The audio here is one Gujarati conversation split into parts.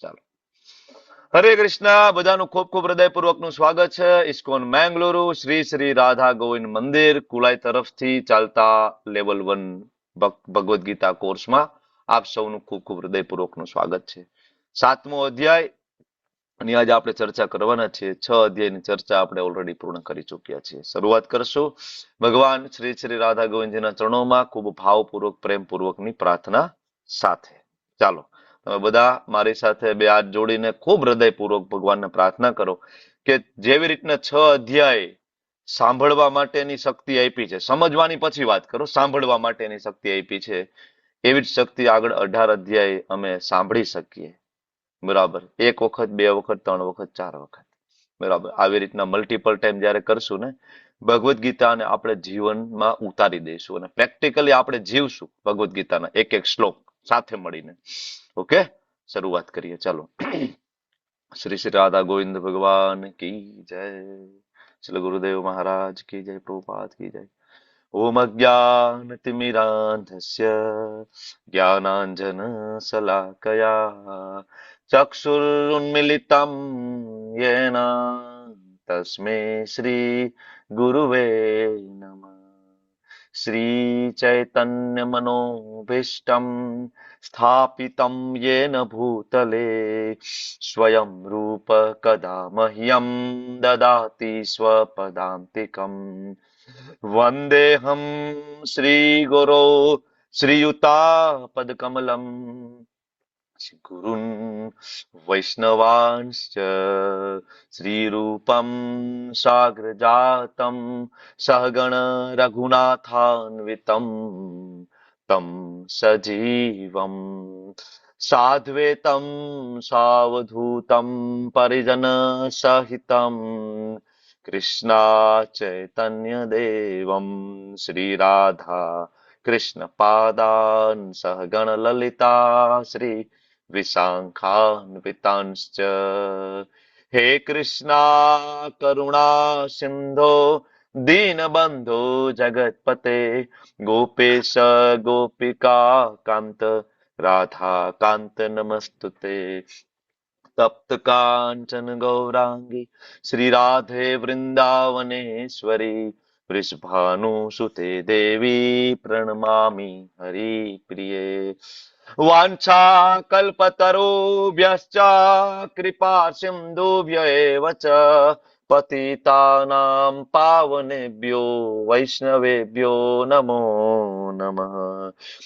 ચાલો. હરે કૃષ્ણ. બધાનું ખૂબ ખૂબ હૃદયપૂર્વકનું સ્વાગત છે ઇસ્કોન મેંગલુરુ શ્રી શ્રી રાધા ગોવિંદ મંદિર કુલાઈ તરફથી ચાલતા લેવલ 1 ભગવદ્ ગીતા કોર્સમાં આપ સૌનું ખૂબ ખૂબ હૃદયપૂર્વકનું સ્વાગત છે. 7મો અધ્યાય અને આજે આપણે ચર્ચા કરવાના છીએ. 6 અધ્યાયની ચર્ચા આપણે ઓલરેડી પૂર્ણ કરી ચૂક્યા છીએ. શરૂઆત કરશું ભગવાન શ્રી શ્રી રાધા ગોવિંદજીના ચરણોમાં ખૂબ ભાવપૂર્વક પ્રેમપૂર્વકની પ્રાર્થના સાથે. ચાલો તમે બધા મારી સાથે બે હાથ જોડીને ખૂબ હૃદયપૂર્વક ભગવાનને પ્રાર્થના કરો કે જેવી રીતના 6 અધ્યાય સાંભળવા માટેની શક્તિ આપી છે, સમજવાની પછી વાત કરો, સાંભળવા માટેની શક્તિ આપી છે, એવી જ શક્તિ આગળ 18 અધ્યાય અમે સાંભળી શકીએ. બરાબર, 1 વખત, 2 વખત, 3 વખત, 4 વખત. બરાબર, આવી રીતના મલ્ટિપલ ટાઈમ જયારે કરશું ને ભગવદ્ ગીતાને આપણે જીવનમાં ઉતારી દઈશું અને પ્રેક્ટિકલી આપણે જીવશું ભગવદ્ ગીતાના એક એક શ્લોક સાથે મળીને. ઓકે, શરૂઆત કરીએ. ચાલો. શ્રી શ્રી રાધા ગોવિંદ ભગવાન કી જય. શ્રી ગુરુદેવ મહારાજ કી જય. પ્રભુપાદ કી જય. ઓમ અજ્ઞાનતિમિરાંધસ્ય જ્ઞાનાંજન શલાકયા ચક્ષુરુન્મિલિतं येन तस्मै श्री गुरुवे नमः. श्री चैतन्य मनोभीष्टं स्थापितं येन भूतले स्वयं रूप कदा मह्यं ददाति स्वपदान्तिकम्. वन्देऽहं श्रीगुरो श्रीयुतापदकमलं गुरुन् वैष्णवांश्च श्रीरूपं साग्रजातं सहगण रघुनाथान्वितं तं सजीवं साद्वैतं सावधूतं परिजन सहितं कृष्णा चैतन्य देवं श्रीराधा कृष्ण पादान् सहगण ललिता श्री विशाखान्वितांश्च. हे कृष्णा करुणा सिंधो दीनबंधो जगत्पते गोपेश गोपिका कांत राधा कांत नमस्तुते. तप्त कांचन गौरांगी श्री राधे वृंदावनेश्वरी वृषभानुसुते देवी प्रणमामि हरिप्रिये. वाञ्छाकल्पतरुभ्यश्च कृपा सिन्धुभ्य एव च पतितानां पावनेभ्यो वैष्णवेभ्यो नमो नमः.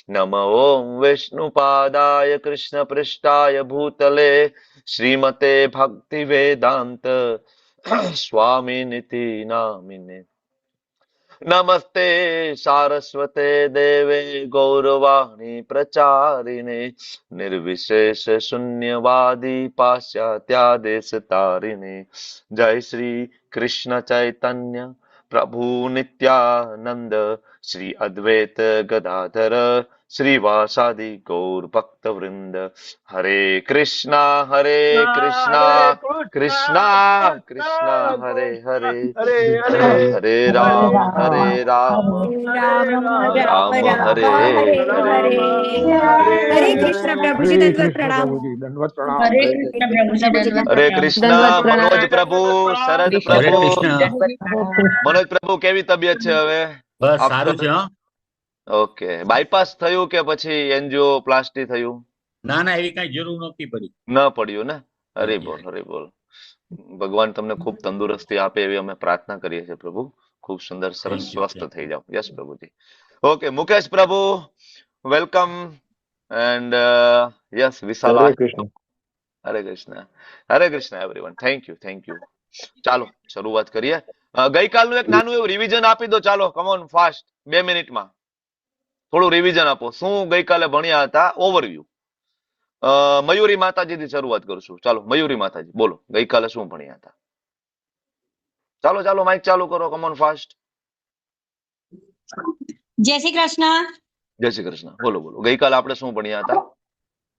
नमो ओं विष्णुपादाय कृष्णपृष्ठाय भूतले श्रीमते भक्तिवेदान्त स्वामिनिति नामिने. नमस्ते सारस्वते देवे गौरवाणी प्रचारिणे निर्विशेष शून्यवादी पाश्चात्यादेश तारिणे. जय श्री कृष्ण चैतन्य प्रभु नित्यानंद श्री अद्वैत गदाधर श्रीवासादि गौर भक्त वृंद. हरे कृष्णा कृष्णा कृष्णा हरे हरे हरे राम राम राम हरे हरे हरे. हरे कृष्ण प्रभु जी, दंडवत प्रणाम. हरे कृष्ण प्रभु जी, दंडवत हरे प्रणाम. कृष्ण. मनोज प्रभु, शरद હરે प्रभु, કૃષ્ણ. मनोज प्रभु કેવી તબિયત છે હવે? બસ આપ સારું છે. હો ઓકે, બાયપાસ થયું કે પછી એન્જિયો પ્લાસ્ટી થયું? ના ના, એવી કઈ જરૂર નહોતી પડી. ન પડ્યું ને? હરે બોલ, હરે બોલ. ભગવાન તમને ખૂબ તંદુરસ્તી આપે એવી અમે પ્રાર્થના કરીએ છીએ પ્રભુ. ખૂબ સુંદર સરસ Thank you, સ્વસ્થ thank થઈ you. જાઓ. યસ પ્રભુજી. ઓકે, મુકેશ પ્રભુ, welcome. And yes, Vishala. Hare Krishna. Hare Krishna. Hare Krishna everyone. Thank you, thank you. ચાલો શરૂઆત કરીએ. ગઈકાલનું એક નાનું એવું રિવિઝન આપી દો. ચાલો, કમોન ફાસ્ટ, 2 મિનિટમાં થોડું રિવિઝન આપો. શું ગઈકાલે ભણ્યા હતા? ઓવરવ્યુ. મયુરી માતાજીથી શરૂઆત કરશું. ચાલો મયુરી માતાજી બોલો, ગઈકાલે શું ભણ્યા હતા? ચાલો ચાલો, માઇક ચાલુ કરો. Come on fast. જય શ્રી કૃષ્ણ. જય શ્રી કૃષ્ણ. બોલો બોલો, ગઈકાલે આપણે શું ભણ્યા હતા?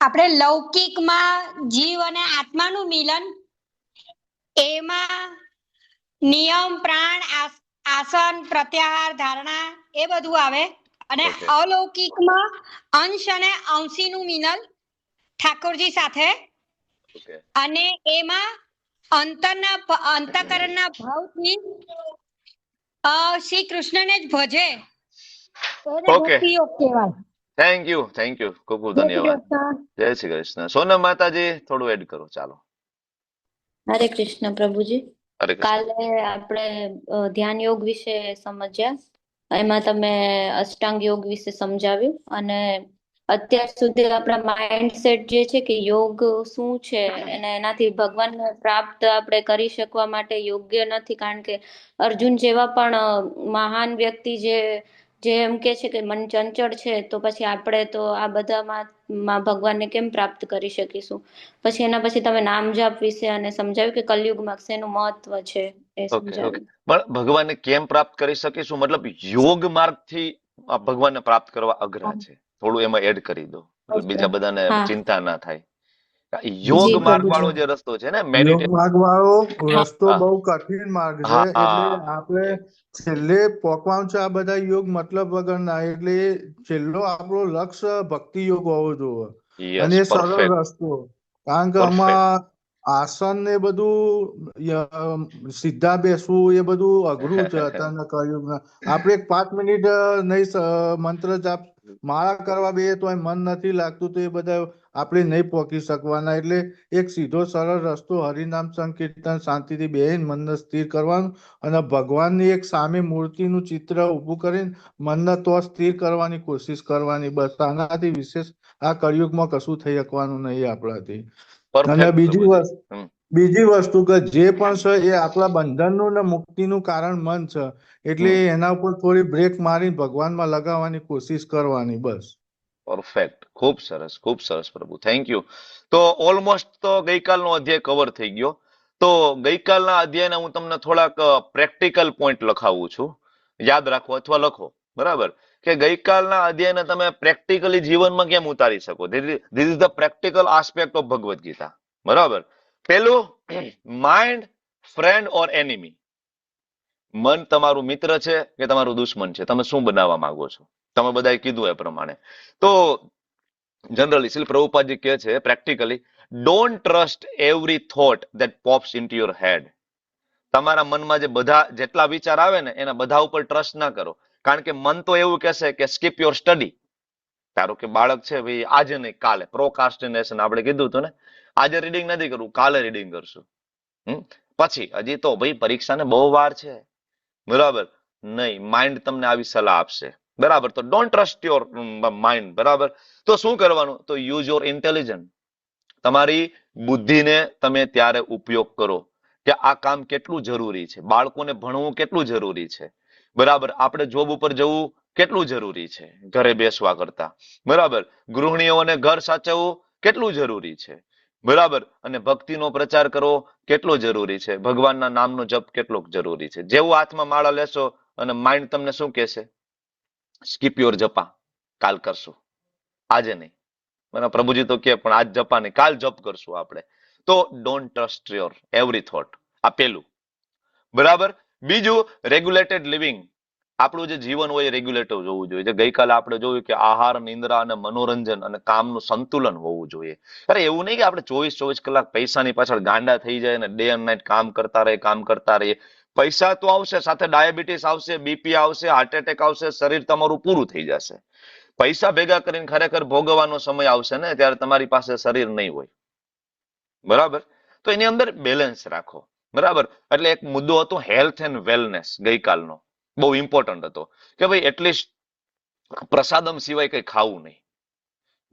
આપણે લૌકિકમાં જીવ અને આત્માનું મિલન, એમાં નિયમ, પ્રાણ, આસન, પ્રત્યાહાર, ધારણા એ બધું આવે. અને Okay. અલૌકિકમાં અંશ અને અંશીનું મિલન ઠાકોરજી સાથે. ઓકે અને એમાં અંતઃકરણના ભાવથી શ્રી કૃષ્ણને જ ભજે એને ઓકે ભક્તિ યોગ કહેવાય. થેન્ક યુ ખૂબ ખૂબ જય શ્રી ધન્યવાદ. કૃષ્ણ. જય શ્રી કૃષ્ણ. સોનમ માતાજી થોડું એડ કરો, ચાલો. હરે કૃષ્ણ પ્રભુજી. હરે કૃષ્ણ. કાલે આપણે ધ્યાન યોગ વિશે સમજ્યા. એમાં તમે અષ્ટાંગ યોગ વિશે સમજાવ્યું અને અત્યાર સુધી આપણા માઇન્ડસેટ જે છે કે યોગ શું છે અને એનાથી ભગવાનને પ્રાપ્ત આપણે કરી શકવા માટે યોગ્ય નથી, કારણ કે અર્જુન જેવા પણ મહાન વ્યક્તિ જે એમ કે છે કે મન ચંચળ છે, તો પછી આપણે તો આ બધામાં ભગવાનને કેમ પ્રાપ્ત કરી શકીશું. પછી એના પછી તમે નામ જાપ વિશે અને સમજાવ્યું કે કલયુગમાં શેનું મહત્વ છે એ ઓકે ઓકે. સમજાવ્યું. પણ ભગવાનને કેમ પ્રાપ્ત કરી શકીશું, મતલબ યોગ માર્ગથી આ ભગવાનને પ્રાપ્ત કરવા અઘરા છે, થોડું એમાં એડ કરી દો એટલે બીજા બધાને હા ચિંતા ના થાય. યોગ જી માર્ગ પ્રભુજી. વાળો જે રસ્તો છે ને, યોગ માર્ગ વાળો હા રસ્તો બહુ કઠિન માર્ગ છે, હા એટલે હા આપણે છેલ્લે પોકવાનું છે આ બધા યોગ મતલબ વગરના, એટલે છેલ્લો આપણો લક્ષ્ય ભક્તિ યોગ હોવો જોઈએ. અને યસ, એ સરળ પરફેક્ટ રસ્તો, કારણ કે પરફેક્ટ. આમાં આસન ને બધું સીધા બેસવું એ બધું અઘરું છે અત્યારના કળિયુગમાં. આપણે 5 મિનિટ નહીં મંત્ર જાપ માળા કરવા બેએ તો મન નથી લાગતું, તો એ બધા આપણે નહીં પહોંચી શકવાના. એટલે એક સીધો સરળ રસ્તો હરિનામ સંકીર્તન શાંતિથી બેહીને મનને સ્થિર કરવાનું અને ભગવાનની એક સામે મૂર્તિનું ચિત્ર ઊભું કરીને મનને તો સ્થિર કરવાની કોશિશ કરવાની, બસ. આનાથી વિશેષ આ કળિયુગમાં કશું થઈ શકવાનું નહીં આપણાથી. અને પરફેક્ટ પ્રભુજી. હમ. બીજી વસ્તુ કે જે પણ છે એ આપણા બંધનનું ને મુક્તિનું કારણ મન છે, એટલે હમ. એના ઉપર થોડી બ્રેક મારીને ભગવાનમાં લગાવવાની કોશિશ કરવાની, બસ. પરફેક્ટ. ખૂબ સરસ પ્રભુ, થેન્ક યુ. તો ઓલમોસ્ટ તો ગઈકાલનો અધ્યાય કવર થઈ ગયો. તો ગઈકાલના અધ્યાયના હું તમને થોડાક પ્રેક્ટિકલ પોઈન્ટ લખાવું છું, યાદ રાખો અથવા લખો, બરાબર? કે ગઈકાલના અધ્યાયને તમે પ્રેક્ટિકલી જીવનમાં કેમ ઉતારી શકો. This is the practical aspect of Bhagavad Gita, બરાબર? પેલું, માઇન્ડ ફ્રેન્ડ ઓર એનિમી. મન તમારું મિત્ર છે કે તમારું દુશ્મન છે, તમે શું બનાવવા માંગો છો? તમે બધાએ કીધું એ પ્રમાણે. તો જનરલી શ્રીલ પ્રભુપાદજી કહે છે practically, don't trust every thought that pops into your head. તમારા મનમાં જે બધા જેટલા વિચાર આવે ને એના બધા ઉપર ટ્રસ્ટ ના કરો, કારણ કે મન તો એવું કહેશે કે સ્કીપ યોર સ્ટડી. ધારો કે બાળક છે ભાઈ, આજે નહીં કાલે, પ્રોકાસ્ટિનેશન આપણે કીધું હતું ને, આજે રીડિંગ નથી કરવું, કાલે રીડિંગ કરશું. પછી હજી તો ભાઈ પરીક્ષાને બહુ વાર છે, બરાબર? નહીં, માઇન્ડ તમને આવી સલાહ આપશે, બરાબર? તો ડોન્ટ ટ્રસ્ટ યોર માઇન્ડ, બરાબર? તો શું કરવાનું? તો યુઝ યોર ઇન્ટેલિજન્સ. તમારી બુદ્ધિને તમે ત્યારે ઉપયોગ કરો કે આ કામ કેટલું જરૂરી છે, બાળકોને ભણવું કેટલું જરૂરી છે, બરાબર? આપણે જોબ ઉપર જવું કેટલું જરૂરી છે ઘરે બેસવા કરતા, બરાબર? ગૃહિણીઓને ઘર સાચવવું કેટલું જરૂરી છે, બરાબર? અને ભક્તિનો પ્રચાર કરવો કેટલો જરૂરી છે, ભગવાનના નામનો જપ કેટલો જરૂરી છે. જેવું હાથમાં માળા લેશો અને માઇન્ડ તમને શું કહેશે? સ્કીપ યોર જપા, કાલ કરશું, આજે નહીં. મને પ્રભુજી તો કે પણ આજ જપા નહીં, કાલ જપ કરશું આપણે. તો don't trust your every thought. આ પેલું, બરાબર? બીજું, રેગ્યુલેટેડ લિવિંગ. આપણું જે જીવન હોય એ રેગ્યુલેટિવ જોવું જોઈએ. જે ગઈકાલે આપણે જોયું કે આહાર, નિંદ્રા અને મનોરંજન અને કામનું સંતુલન હોવું જોઈએ. અરે એવું નહીં કે આપણે 24 કલાક પૈસાની પાછળ ગાંડા થઈ જાય અને ડે એન્ડ નાઇટ કામ કરતા રહીએ. પૈસા તો આવશે, સાથે ડાયાબિટીસ આવશે, બીપી આવશે, હાર્ટ એટેક આવશે, શરીર તમારું પૂરું થઈ જશે. પૈસા ભેગા કરીને ખરેખર ભોગવવાનો સમય આવશે ને ત્યારે તમારી પાસે શરીર નહીં હોય, બરાબર? તો એની અંદર બેલેન્સ રાખો, બરાબર? એટલે એક મુદ્દો હતો હેલ્થ એન્ડ વેલનેસ ગઈકાલનો, બહુ ઇમ્પોર્ટન્ટ હતો કે ભાઈ એટલીસ્ટ પ્રસાદમ સિવાય કઈ ખાવું નહીં,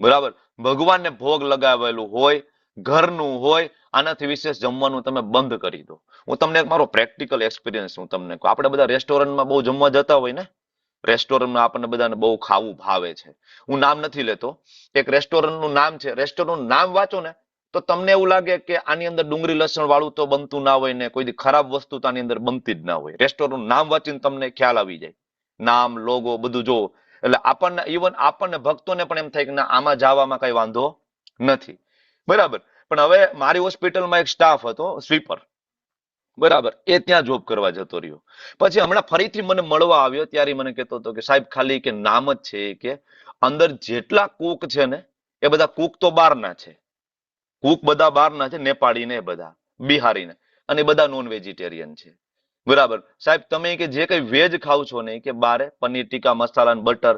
બરાબર? ભગવાનને ભોગ લગાવેલું હોય, ઘરનું હોય, આનાથી વિશેષ જમવાનું તમે બંધ કરી દો. હું તમને એક મારો પ્રેક્ટિકલ એક્સપિરિયન્સ હું તમને કહું. આપણે બધા રેસ્ટોરન્ટમાં બહુ જમવા જતા હોય ને, રેસ્ટોરન્ટમાં આપણને બધાને બહુ ખાવું ભાવે છે. હું નામ નથી લેતો, એક રેસ્ટોરન્ટનું નામ છે, રેસ્ટોરન્ટનું નામ વાંચો ને તો તમને એવું લાગે કે આની અંદર ડુંગળી લસણ વાળું તો બનતું ના હોય ને કોઈ ખરાબ વસ્તુ તો આની અંદર બનતી જ ના હોય. રેસ્ટોરન્ટનું નામ વાંચીને તમને ખ્યાલ આવી જાય, નામ, લોગો બધું જોવો એટલે આપણને, ઇવન આપણને ભક્તોને પણ એમ થાય કે ના, આમાં જવામાં કઈ વાંધો નથી, બરાબર? પણ હવે મારી હોસ્પિટલમાં એક સ્ટાફ હતો, સ્વીપર, બરાબર? એ ત્યાં જોબ કરવા જતો રહ્યો. પછી હમણાં ફરીથી મને મળવા આવ્યો ત્યારે મને કહેતો હતો કે સાહેબ ખાલી કે નામ જ છે કે અંદર જેટલા કુક છે ને એ બધા કુક તો બહારના છે, કુક બધા બહારના છે, નેપાળી ને બધા, બિહારી ને, અને બધા નોન વેજીટેરિયન છે. બરાબર. સાહેબ તમે કે જે કઈ વેજ ખાવ છો ને કે બારે પનીર ટીકા મસાલા અને બટર,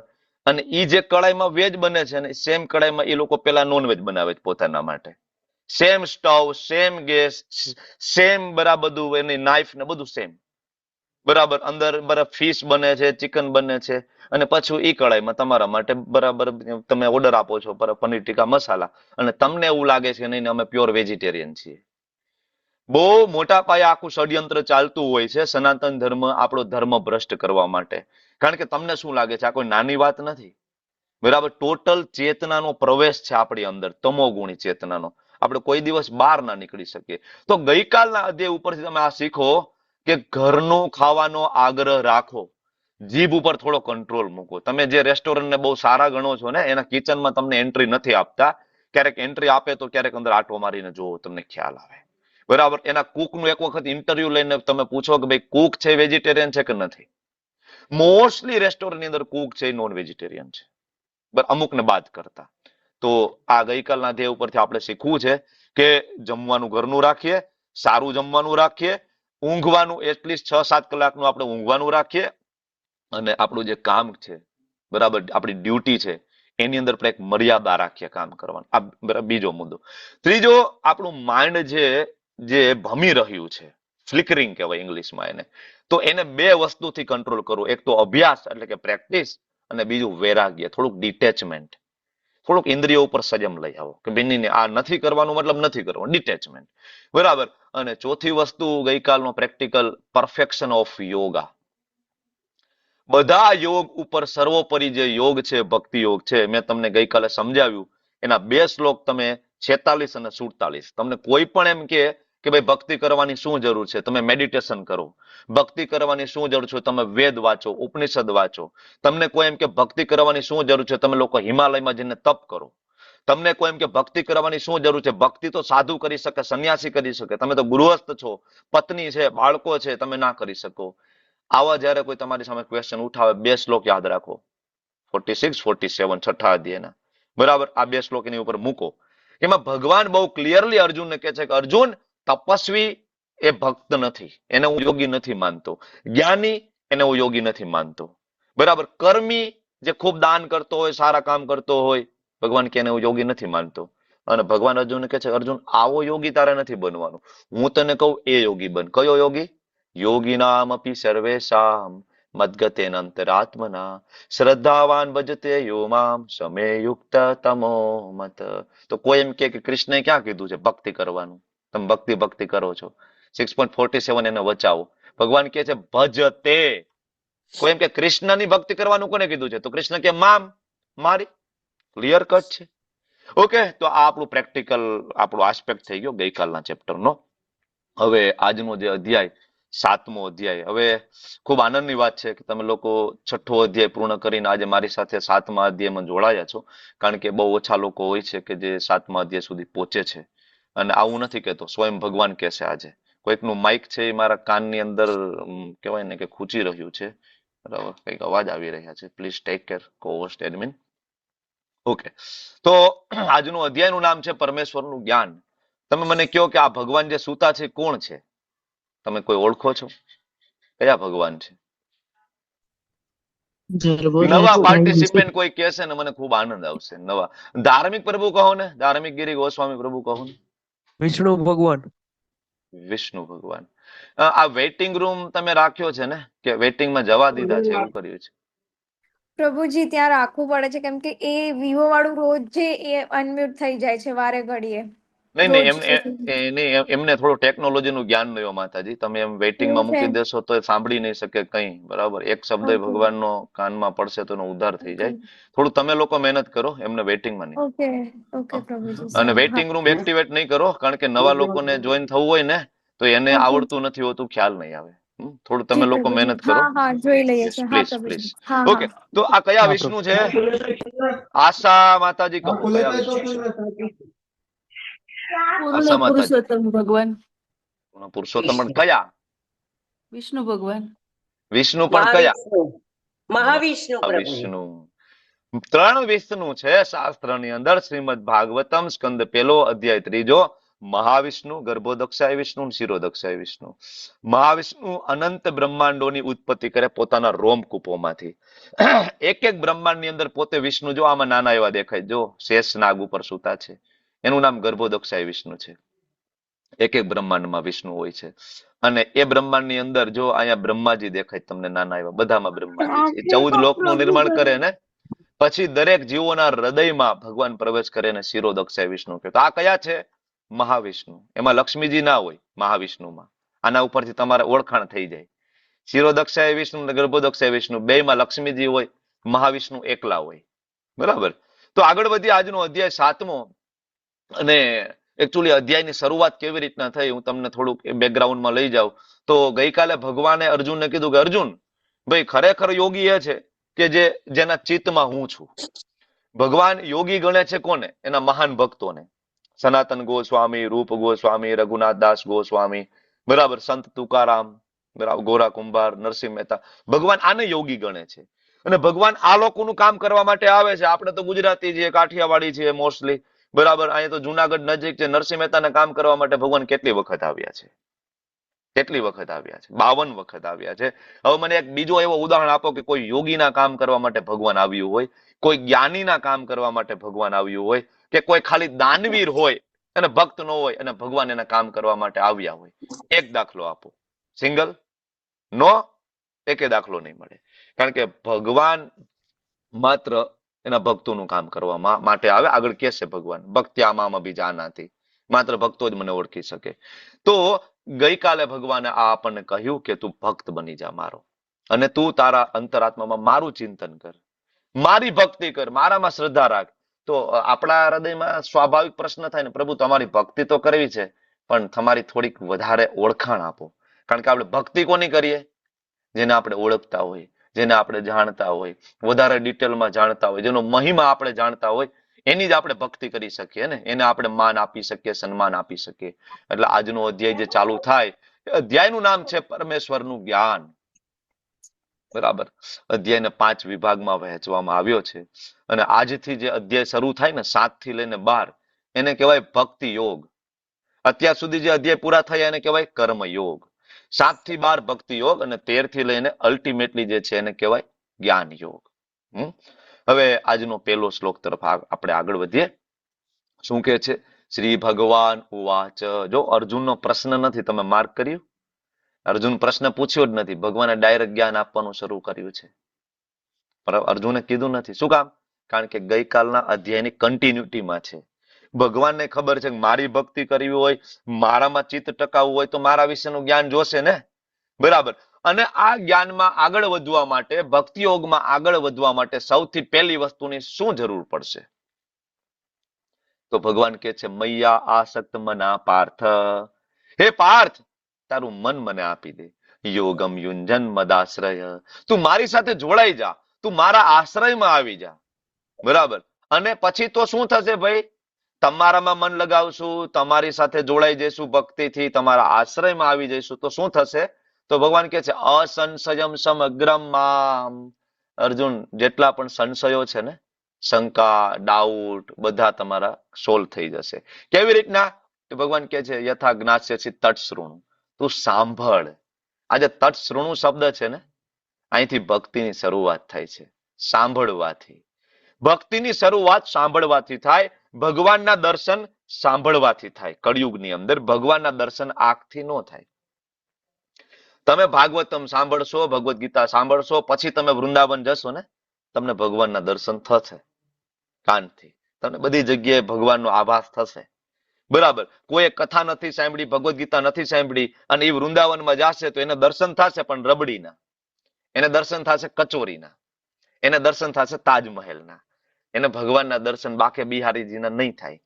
અને ઈ જે કડાઈમાં વેજ બને છે ને સેમ કડાઈમાં એ લોકો પેલા નોન વેજ બનાવે છે પોતાના માટે. Same stove, same gas, same બરાબર બધું, એની નાઈફ ને બધું સેમ. બરાબર. અંદર બરાબર ફિશ બને છે, ચિકન બને છે, અને પછી ઈ કડાઈમાં તમારા માટે બરાબર તમે ઓર્ડર આપો છો પનીર ટીકા મસાલા, અને તમને એવું લાગે છે કે નહીં અમે પ્યોર વેજીટેરિયન છીએ. બહુ મોટા પાયે આખું ષડયંત્ર ચાલતું હોય છે સનાતન ધર્મ આપણો ધર્મ ભ્રષ્ટ કરવા માટે. કારણ કે તમને શું લાગે છે આ કોઈ નાની વાત નથી. બરાબર. ટોટલ ચેતનાનો પ્રવેશ છે આપણી અંદર, તમોગુણી ચેતનાનો. આપણે કોઈ દિવસ બહાર ના નીકળી શકીએ. તો ગઈકાલના અધ્યાય ઉપરથી તમે આ શીખો કે ઘરનું ખાવાનો આગ્રહ રાખો, જીભ ઉપર થોડો કંટ્રોલ મૂકો. તમે જે રેસ્ટોરન્ટને બહુ સારા ગણો છો ને એના કિચનમાં તમને એન્ટ્રી નથી આપતા. ક્યારેક એન્ટ્રી આપે તો ક્યારેક અંદર આટો મારીને જોવો, તમને ખ્યાલ આવે. બરાબર. એના કુકનું એક વખત ઇન્ટરવ્યુ લઈને તમે પૂછો કે ભાઈ કુક છે વેજીટેરિયન છે કે નથી. મોસ્ટલી રેસ્ટોરન્ટની અંદર કુક છે નોન વેજીટેરિયન છે, અમુકને બાદ કરતા. તો આ ગઈકાલના ધ્યેય ઉપરથી આપણે શીખવું છે કે જમવાનું ઘરનું રાખીએ, સારું જમવાનું રાખીએ, ઊંઘવાનું એટલીસ્ટ 6-7 કલાકનું આપણે ઊંઘવાનું રાખીએ, અને આપણું જે કામ છે બરાબર આપણી ડ્યુટી છે એની અંદર આપણે એક મર્યાદા રાખીએ કામ કરવાનું. આ બીજો મુદ્દો. ત્રીજો, આપણું માઇન્ડ જે ભમી રહ્યું છે, ફ્લિકરિંગ કહેવાય ઇંગ્લિશમાં એને, તો એને બે વસ્તુથી કંટ્રોલ કરવો. એક તો અભ્યાસ એટલે કે પ્રેક્ટિસ, અને બીજું વૈરાગ્ય, થોડુંક ડિટેચમેન્ટ. થોડુંક ઇન્દ્રિયો ઉપર સંયમ લઈ આવો કે બેનીને આ નથી કરવાનું મતલબ નથી કરવાનું, ડિટેચમેન્ટ. બરાબર. અને ચોથી વસ્તુ ગઈકાલનો પ્રેક્ટિકલ, પરફેક્શન ઓફ યોગા. બધા યોગ ઉપર સર્વોપરી જે યોગ છે ભક્તિ યોગ છે, મેં તમને ગઈકાલે સમજાવ્યું. એના 2 શ્લોક તમે 46 અને 47, તમને કોઈ પણ એમ કે ભાઈ ભક્તિ કરવાની શું જરૂર છે, તમે મેડિટેશન કરો. ભક્તિ કરવાની શું જરૂર છે, તમે વેદ વાંચો, ઉપનિષદ વાંચો. તમને કોઈ એમ કે ભક્તિ કરવાની શું જરૂર છે, તમે લોકો હિમાલયમાં જઈને તપ કરો. તમને કોઈ એમ કે ભક્તિ કરવાની શું જરૂર છે, ભક્તિ તો સાધુ કરી શકે, સંન્યાસી કરી શકે, તમે તો ગૃહસ્થ છો, પત્ની છે, બાળકો છે, તમે ના કરી શકો. આવા જયારે કોઈ તમારી સામે ક્વેશ્ચન ઉઠાવે, 2 શ્લોક યાદ રાખો, 46, 47 છઠ્ઠા અધ્યાયના. બરાબર. આ 2 શ્લોક એની ઉપર મૂકો. એમાં ભગવાન બહુ ક્લિયરલી અર્જુનને કહે છે કે અર્જુન, તપસ્વી એ ભક્ત નથી, એને હું યોગી નથી માનતો. જ્ઞાની એને હું યોગી નથી માનતો. બરાબર. કર્મી જે ખૂબ દાન કરતો હોય, સારા કામ કરતો હોય, ભગવાન કે એને હું યોગી નથી માનતો. અને ભગવાન અર્જુનને કહે છે અર્જુન, આવો યોગી તારે નથી બનવાનું. હું તને કહું એ યોગી બન. કયો યોગી? યોગિનામપી સર્વેષામ મદ્ગતેન અંતરાત્મના શ્રદ્ધાવાન ભજતે યો મામ સમે યુક્ત તમો મત. તો કોઈ એમ કે કૃષ્ણએ ક્યાં કીધું છે ભક્તિ કરવાનું? તમે ભક્તિ કરો છો. 6.47 એને વચાવો. ભગવાન કે છે ભજતે. કોઈ એમ કે કૃષ્ણની ભક્તિ કરવાનું કોને કીધું છે? તો કૃષ્ણ કે મામ, મારી. ક્લિયર કટ છે. ઓકે. તો આ આપણું પ્રેક્ટિકલ આપણો આસ્પેક્ટ થઈ ગયો ગઈકાલના ચેપ્ટરનો. હવે આજનો જે અધ્યાય 7મો અધ્યાય. હવે ખૂબ આનંદની વાત છે કે તમે લોકો 6ઠ્ઠો અધ્યાય પૂર્ણ કરીને આજે મારી સાથે 7મા અધ્યાયમાં જોડાયા છો. કારણ કે બહુ ઓછા લોકો હોય છે કે જે 7મા અધ્યાય સુધી પહોંચે છે. અને આવું નથી કહેતો, સ્વયં ભગવાન કહે છે. આજે કોઈકનું માઇક છે એ મારા કાનની અંદર કહેવાય ને કે ખૂંચી રહ્યું છે. બરાબર. કંઈક અવાજ આવી રહ્યા છે. Please take care, co-host admin. Okay. તો આજનું અધ્યાયનું નામ છે પરમેશ્વરનું જ્ઞાન. તમે મને કહો કે આ ભગવાન જે સૂતા છે કોણ છે? તમે કોઈ ઓળખો છો? કયા ભગવાન છે? નવા પાર્ટિસિપન્ટ કોઈ કહેશે ને મને ખૂબ આનંદ આવશે. નવા ધાર્મિક પ્રભુ કહો ને, ધાર્મિક ગિરી ગોસ્વામી પ્રભુ કહો ને. વિષ્ણુ ભગવાન. વિષ્ણુ ભગવાન. આ વેઇટિંગ રૂમ તમે રાખ્યો છે ને, કે વેઇટિંગમાં જવા દીધા છે, એવું કર્યું છે? પ્રભુજી ત્યાં રાખવું પડે છે કેમ કે એ વિવો વાળું રોજ જે એ અનમ્યુટ થઈ જાય છે વારે ઘડીએ. નહીં રોજ એમને થોડું ટેકનોલોજીનું જ્ઞાન નહીં હોય માતાજી. તમે એમ વેઇટિંગમાં મૂકી દેશો તો એ સાંભળી નહીં શકે કંઈ. બરાબર. એક શબ્દ ભગવાનનો કાનમાં પડશે તો એનો ઉદ્ધાર થઈ જાય. થોડું તમે લોકો મહેનત કરો, એમને વેઇટિંગમાં નહીં. ઓકે ઓકે પ્રભુજી. અને વેઇટિંગ રૂમ એક્ટિવેટ નહીં કરો, કારણ કે નવા લોકોને જોઈન થવું હોય ને તો એને આવડતું નથી હોતું, ખ્યાલ નહીં આવે. થોડું તમે લોકો મહેનત કરો. હા જોઈ લઈએ છીએ. હા પ્લીઝ પ્લીઝ. પ્રભુજી. હા ઓકે. તો આ કયા વિષ્ણુ છે? આશા માતાજી કહો, કયા વિષ્ણુ છે? આશા માતાજી. પુરુષોત્તમ ભગવાન. પુરુષોત્તમ પણ કયા? વિષ્ણુ ભગવાન. વિષ્ણુ પણ કયા? મહાવિષ્ણુ પ્રભુ. વિષ્ણુ. ત્રણ વિષ્ણુ છે શાસ્ત્રની અંદર. શ્રીમદ ભાગવતમ સ્કંદ પહેલો અધ્યાય ત્રીજો, મહાવિષ્ણુ, ગર્ભોદક્ષાય વિષ્ણુ, શિરોદક્ષાય વિષ્ણુ. મહાવિષ્ણુ અનંત બ્રહ્માંડોની ઉત્પત્તિ કરે પોતાના રોમકૂપોમાંથી. એક એક બ્રહ્માંડની અંદર પોતે વિષ્ણુ, જો આમાં નાના એવા દેખાય, જો શેષ નાગ ઉપર સૂતા છે, એનું નામ ગર્ભોદક્ષાય વિષ્ણુ છે. એક એક બ્રહ્માંડમાં વિષ્ણુ હોય છે. અને એ બ્રહ્માંડની અંદર જો અહીંયા બ્રહ્માજી દેખાય તમને નાના એવા, બધામાં બ્રહ્માજી છે. એ 14 લોકનું નિર્માણ કરે ને પછી દરેક જીવોના હૃદયમાં ભગવાન પ્રવેશ કરે ને શિરોદક્ષાય વિષ્ણુ કે. તો આ કયા છે? મહાવિષ્ણુ. એમાં લક્ષ્મીજી ના હોય મહાવિષ્ણુમાં. આના ઉપરથી તમારે ઓળખાણ થઈ જાય. શિરોદક્ષાય વિષ્ણુ અને ગર્ભોદક્ષાય વિષ્ણુ બેયમાં લક્ષ્મીજી હોય, મહાવિષ્ણુ એકલા હોય. બરાબર. તો આગળ વધી આજનો અધ્યાય 7મો. અને એકચ્યુઅલી અધ્યાયની શરૂઆત કેવી રીતના થઈ હું તમને થોડુંક બેકગ્રાઉન્ડમાં લઈ જાઉં. તો ગઈકાલે ભગવાને અર્જુનને કીધું કે અર્જુન ભાઈ, ખરેખર યોગી એ છે કે જેના ચિત્તમાં હું છું. ભગવાન યોગી ગણે છે કોને? એના મહાન ભક્તોને. સનાતન ગોસ્વામી, રૂપ ગોસ્વામી, રઘુનાથ દાસ ગોસ્વામી, બરાબર, સંત તુકારામ, બરાબર, ગોરા કુંભાર, નરસિંહ મહેતા. ભગવાન આને યોગી ગણે છે. અને ભગવાન આ લોકોનું કામ કરવા માટે આવે છે. આપણે તો ગુજરાતી છીએ, કાઠિયાવાડી છીએ મોસ્ટલી, બરાબર. અહીંયા તો જુનાગઢ નજીક છે. નરસિંહ મહેતાને કામ કરવા માટે ભગવાન કેટલી વખત આવ્યા છે? કેટલી વખત આવ્યા છે? 52 વખત આવ્યા છે. હવે મને એક બીજો એવો ઉદાહરણ આપો કે કોઈ યોગીના કામ કરવા માટે ભગવાન આવ્યું હોય, કોઈ જ્ઞાનીના કામ કરવા માટે ભગવાન આવ્યું હોય, કે કોઈ ખાલી દાનવીર હોય અને ભક્ત ન હોય અને ભગવાન એના કામ કરવા માટે આવ્યા હોય. એક દાખલો આપો. સિંગલ? નો, એકે દાખલો નહીં મળે. કારણ કે ભગવાન માત્ર એના ભક્તોનું કામ કરવા માટે આવે. આગળ કહેશે ભગવાન, ભક્ત્યામામ અભિજાનાતિ, માત્ર ભક્તો જ મને ઓળખી શકે. તો ગઈકાલે ભગવાને આ આપણને કહ્યું કે તું ભક્ત બની જા મારો, અને તું તારા અંતરાત્મામાં મારું ચિંતન કર, મારી ભક્તિ કર, મારામાં શ્રદ્ધા રાખ. તો આપણા હૃદયમાં સ્વાભાવિક પ્રશ્ન થાય ને, પ્રભુ તમારી ભક્તિ તો કરવી છે, પણ તમારી થોડીક વધારે ઓળખાણ આપો. કારણ કે આપણે ભક્તિ કોની કરીએ? જેને આપણે ઓળખતા હોય, જેને આપણે જાણતા હોય, વધારે ડિટેલમાં જાણતા હોય, જેનો મહિમા આપણે જાણતા હોય, એની જ આપણે ભક્તિ કરી શકીએ ને. એને આપણે માન આપી શકીએ, સન્માન આપી શકીએ. એટલે આજનો અધ્યાય જે ચાલુ થાય, અધ્યાયનું નામ છે પરમેશ્વરનું જ્ઞાન. બરાબર. અધ્યાયને 5 વિભાગમાં વહેંચવામાં આવ્યો છે. અને આજથી જે અધ્યાય શરૂ થાય ને, 7 થી લઈને 12, એને કહેવાય ભક્તિ યોગ. અત્યાર સુધી જે અધ્યાય પૂરા થયા એને કહેવાય કર્મ યોગ. 7 થી 12 ભક્તિ યોગ, અને 13 થી લઈને અલ્ટિમેટલી જે છે એને કહેવાય જ્ઞાન યોગ. હવે આજનો પહેલો શ્લોક તરફ આપણે આગળ વધીએ. શું કે છે? શ્રી ભગવાન ઉવાચ. જો અર્જુનનો પ્રશ્ન નથી, તમે માર્ક કર્યું? અર્જુન પ્રશ્ન પૂછ્યો જ નથી, ભગવાને ડાયરેક્ટ જ્ઞાન આપવાનું શરૂ કર્યું છે. પણ અર્જુને કીધું નથી. શું કામ? કારણ કે ગઈકાલના અધ્યાયની કન્ટિન્યુટીમાં છે. ભગવાનને ખબર છે કે મારી ભક્તિ કરવી હોય, મારામાં ચિત્ત ટકાવવું હોય તો મારા વિશેનું જ્ઞાન જોશે ને. બરાબર. અને આ જ્ઞાનમાં આગળ વધવા માટે, ભક્તિ યોગમાં આગળ વધવા માટે સૌથી પહેલી વસ્તુની શું જરૂર પડશે? તો ભગવાન કહે છે, મૈયા આસક્ત મના પાર્થ. હે પાર્થ, તારું મન મને આપી દે. યોગમ યુંજન મદાશ્રય. તું મારી સાથે જોડાઈ જા, તું મારા આશ્રયમાં આવી જા. બરાબર. અને પછી તો શું થશે ભાઈ? તમારામાં મન લગાવશું, તમારી સાથે જોડાઈ જઈશું ભક્તિથી, તમારા આશ્રયમાં આવી જઈશું તો શું થશે? તો ભગવાન કહે છે, અસંશયમ સમગ્રમ મામ. અર્જુન, જેટલા પણ સંશયો છે ને, શંકા, ડાઉટ, બધા તમારા સોલ્વ થઈ જશે. કેવી રીતના? ભગવાન કહે છે, યથા જ્ઞાસ્યસી તત્સૃણુ. તું સાંભળ. આજે તત્સૃણુ શબ્દ છે ને, અહીંથી ભક્તિની શરૂઆત થાય છે, સાંભળવાથી. ભક્તિની શરૂઆત સાંભળવાથી થાય. ભગવાનના દર્શન સાંભળવાથી થાય. કળિયુગની અંદર ભગવાનના દર્શન આંખથી ન થાય. તમે ભાગવતમ સાંભળશો, ભગવદ્ ગીતા સાંભળશો, પછી તમે વૃંદાવન જશો ને, તમને ભગવાનના દર્શન થશે કાનથી. તમને બધી જગ્યાએ ભગવાનનો આભાસ થશે. બરાબર. કોઈ કથા નથી સાંભળી, ભગવદ્ ગીતા નથી સાંભળી, અને એ વૃંદાવનમાં જશે તો એને દર્શન થશે, પણ રબડીના. એને દર્શન થશે કચોરીના. એને દર્શન થશે તાજમહેલના. એને ભગવાનના દર્શન બાકે બિહારીજીના નહીં થાય.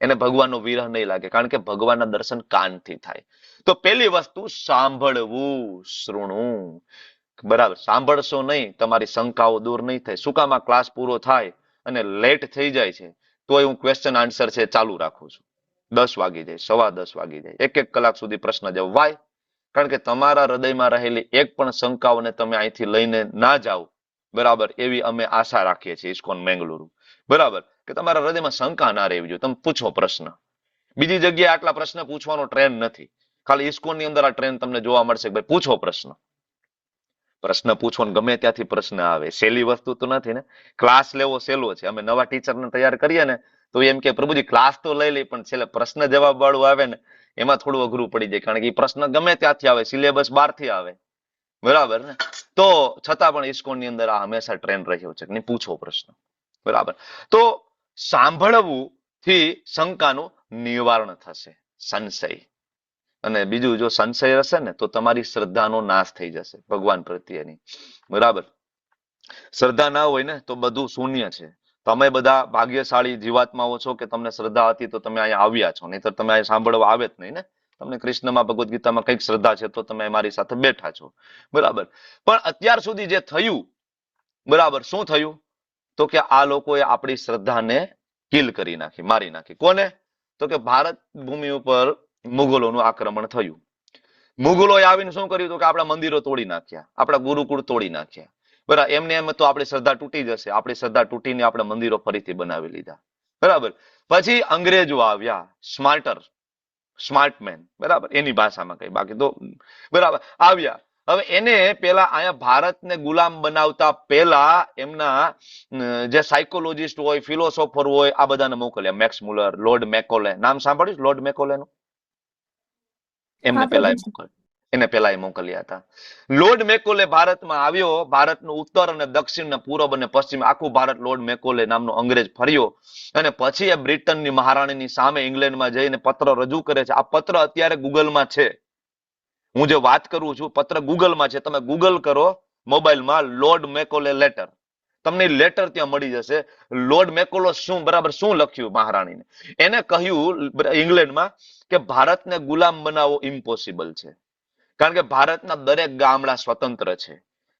એને ભગવાનનો વિરહ નહીં લાગે, કારણ કે ભગવાનના દર્શન કાનથી થાય. તો પહેલી વસ્તુ સાંભળવું, શૃણું. બરાબર. સાંભળશો નહીં, તમારી શંકાઓ દૂર નહીં થાય. શું કામ? આ ક્લાસ પૂરો થાય અને લેટ થઈ જાય છે તોય હું ક્વેશ્ચન આન્સર છે ચાલુ રાખું છું. 10 વાગી જાય, 10:15 વાગી જાય, 1 કલાક સુધી પ્રશ્ન જવાબ. વાય? કારણ કે તમારા હૃદયમાં રહેલી એક પણ શંકાઓને તમે અહીંથી લઈને ના જાઓ બરાબર, એવી અમે આશા રાખીએ છીએ ઇસ્કોન મેંગલુરુ. બરાબર, કે તમારા હૃદયમાં શંકા ના રહેવી જોઈએ. તમે પૂછો પ્રશ્ન. બીજી જગ્યાએ આટલા પ્રશ્ન પૂછવાનો ટ્રેન્ડ નથી. ખાલી ઇસ્કોનની અંદર આ ટ્રેન્ડ તમને જોવા મળશે કે ભાઈ પૂછો પ્રશ્ન. પ્રશ્ન પૂછો ને ગમે ત્યાંથી પ્રશ્ન આવે. સહેલી વસ્તુ તો નથી ને. ક્લાસ લેવો સહેલો છે. અમે નવા ટીચરને તૈયાર કરીએ ને તો એમ કે પ્રભુજી ક્લાસ તો લઈ લઈ, પણ છેલ્લે પ્રશ્ન જવાબ વાળું આવે ને એમાં થોડું અઘરું પડી જાય. કારણ કે એ પ્રશ્ન ગમે ત્યાંથી આવે, સિલેબસ બહારથી આવે. બરાબર ને. તો છતાં પણ ઇસ્કોનની અંદર આ હંમેશા ટ્રેન્ડ રહ્યો છે કે પૂછો પ્રશ્ન. બરાબર. તો સાંભળવું થી શંકાનું નિવારણ થશે, સંશય. અને બીજું, જો સંશય હશે ને તો તમારી શ્રદ્ધાનો નાશ થઈ જશે ભગવાન પ્રત્યેની. બરાબર. શ્રદ્ધા ના હોય ને તો બધું શૂન્ય છે. તમે બધા ભાગ્યશાળી જીવાત્માઓ છો કે તમને શ્રદ્ધા હતી તો તમે અહીંયા આવ્યા છો, નહીતર તમે અહીંયા સાંભળવા આવે જ નહીં ને. તમને કૃષ્ણમાં, ભગવદ્ ગીતામાં કંઈક શ્રદ્ધા છે તો તમે મારી સાથે બેઠા છો. બરાબર. પણ અત્યાર સુધી જે થયું, બરાબર, શું થયું? તો કે આ લોકોએ આપણી શ્રદ્ધાને કિલ કરી નાખી, મારી નાખી. કોને? તો કે ભારત ભૂમિ ઉપર મુગલોનું આક્રમણ થયું. મુગલોએ આવીને શું કર્યું? તો કે આપણા મંદિરો તોડી નાખ્યા, આપણા ગુરુકુળ તોડી નાખ્યા. બરાબર. એમને એમ તો આપણી શ્રદ્ધા તૂટી જશે. આપણી શ્રદ્ધા તૂટીને આપણા મંદિરો ફરીથી બનાવી લીધા. બરાબર. પછી અંગ્રેજો આવ્યા, સ્માર્ટમેન. બરાબર, એની ભાષામાં કઈ, બાકી તો બરાબર આવ્યા. હવે એને પેલા અહીંયા ભારતને ગુલામ બનાવતા પહેલા એમના જે સાયકોલોજીસ્ટ હોય, ફિલોસોફર હોય, આ બધાને મોકલ્યા. મેક્સ મુલર, લોર્ડ મેકોલે, નામ સાંભળ્યું લોર્ડ મેકોલેનું? એમને હા પેલા પ્રભુજી. એને પેલા એ મોકલ્યા હતા. લોર્ડ મેકોલે ભારતમાં આવ્યો. ભારતનું ઉત્તર અને દક્ષિણ ને પૂર્વ અને પશ્ચિમ આખું ભારત લોર્ડ મેકોલે નામનો અંગ્રેજ ફર્યો. અને પછી એ બ્રિટનની મહારાણીની સામે ઇંગ્લેન્ડમાં જઈને પત્ર રજૂ કરે છે. આ પત્ર અત્યારે ગૂગલમાં છે. હું જે વાત કરું છું પત્ર ગૂગલમાં છે. તમે ગૂગલ કરો મોબાઈલમાં લોર્ડ મેકોલે લેટર, તમને લેટર ત્યાં મળી જશે. લોર્ડ મેકોલે શું, બરાબર, શું લખ્યું મહારાણીને? એને કહ્યું ઇંગ્લેન્ડમાં કે ભારતને ગુલામ બનાવવો ઇમ્પોસિબલ છે. કારણ કે ભારતના દરેક ગામડા સ્વતંત્ર છે.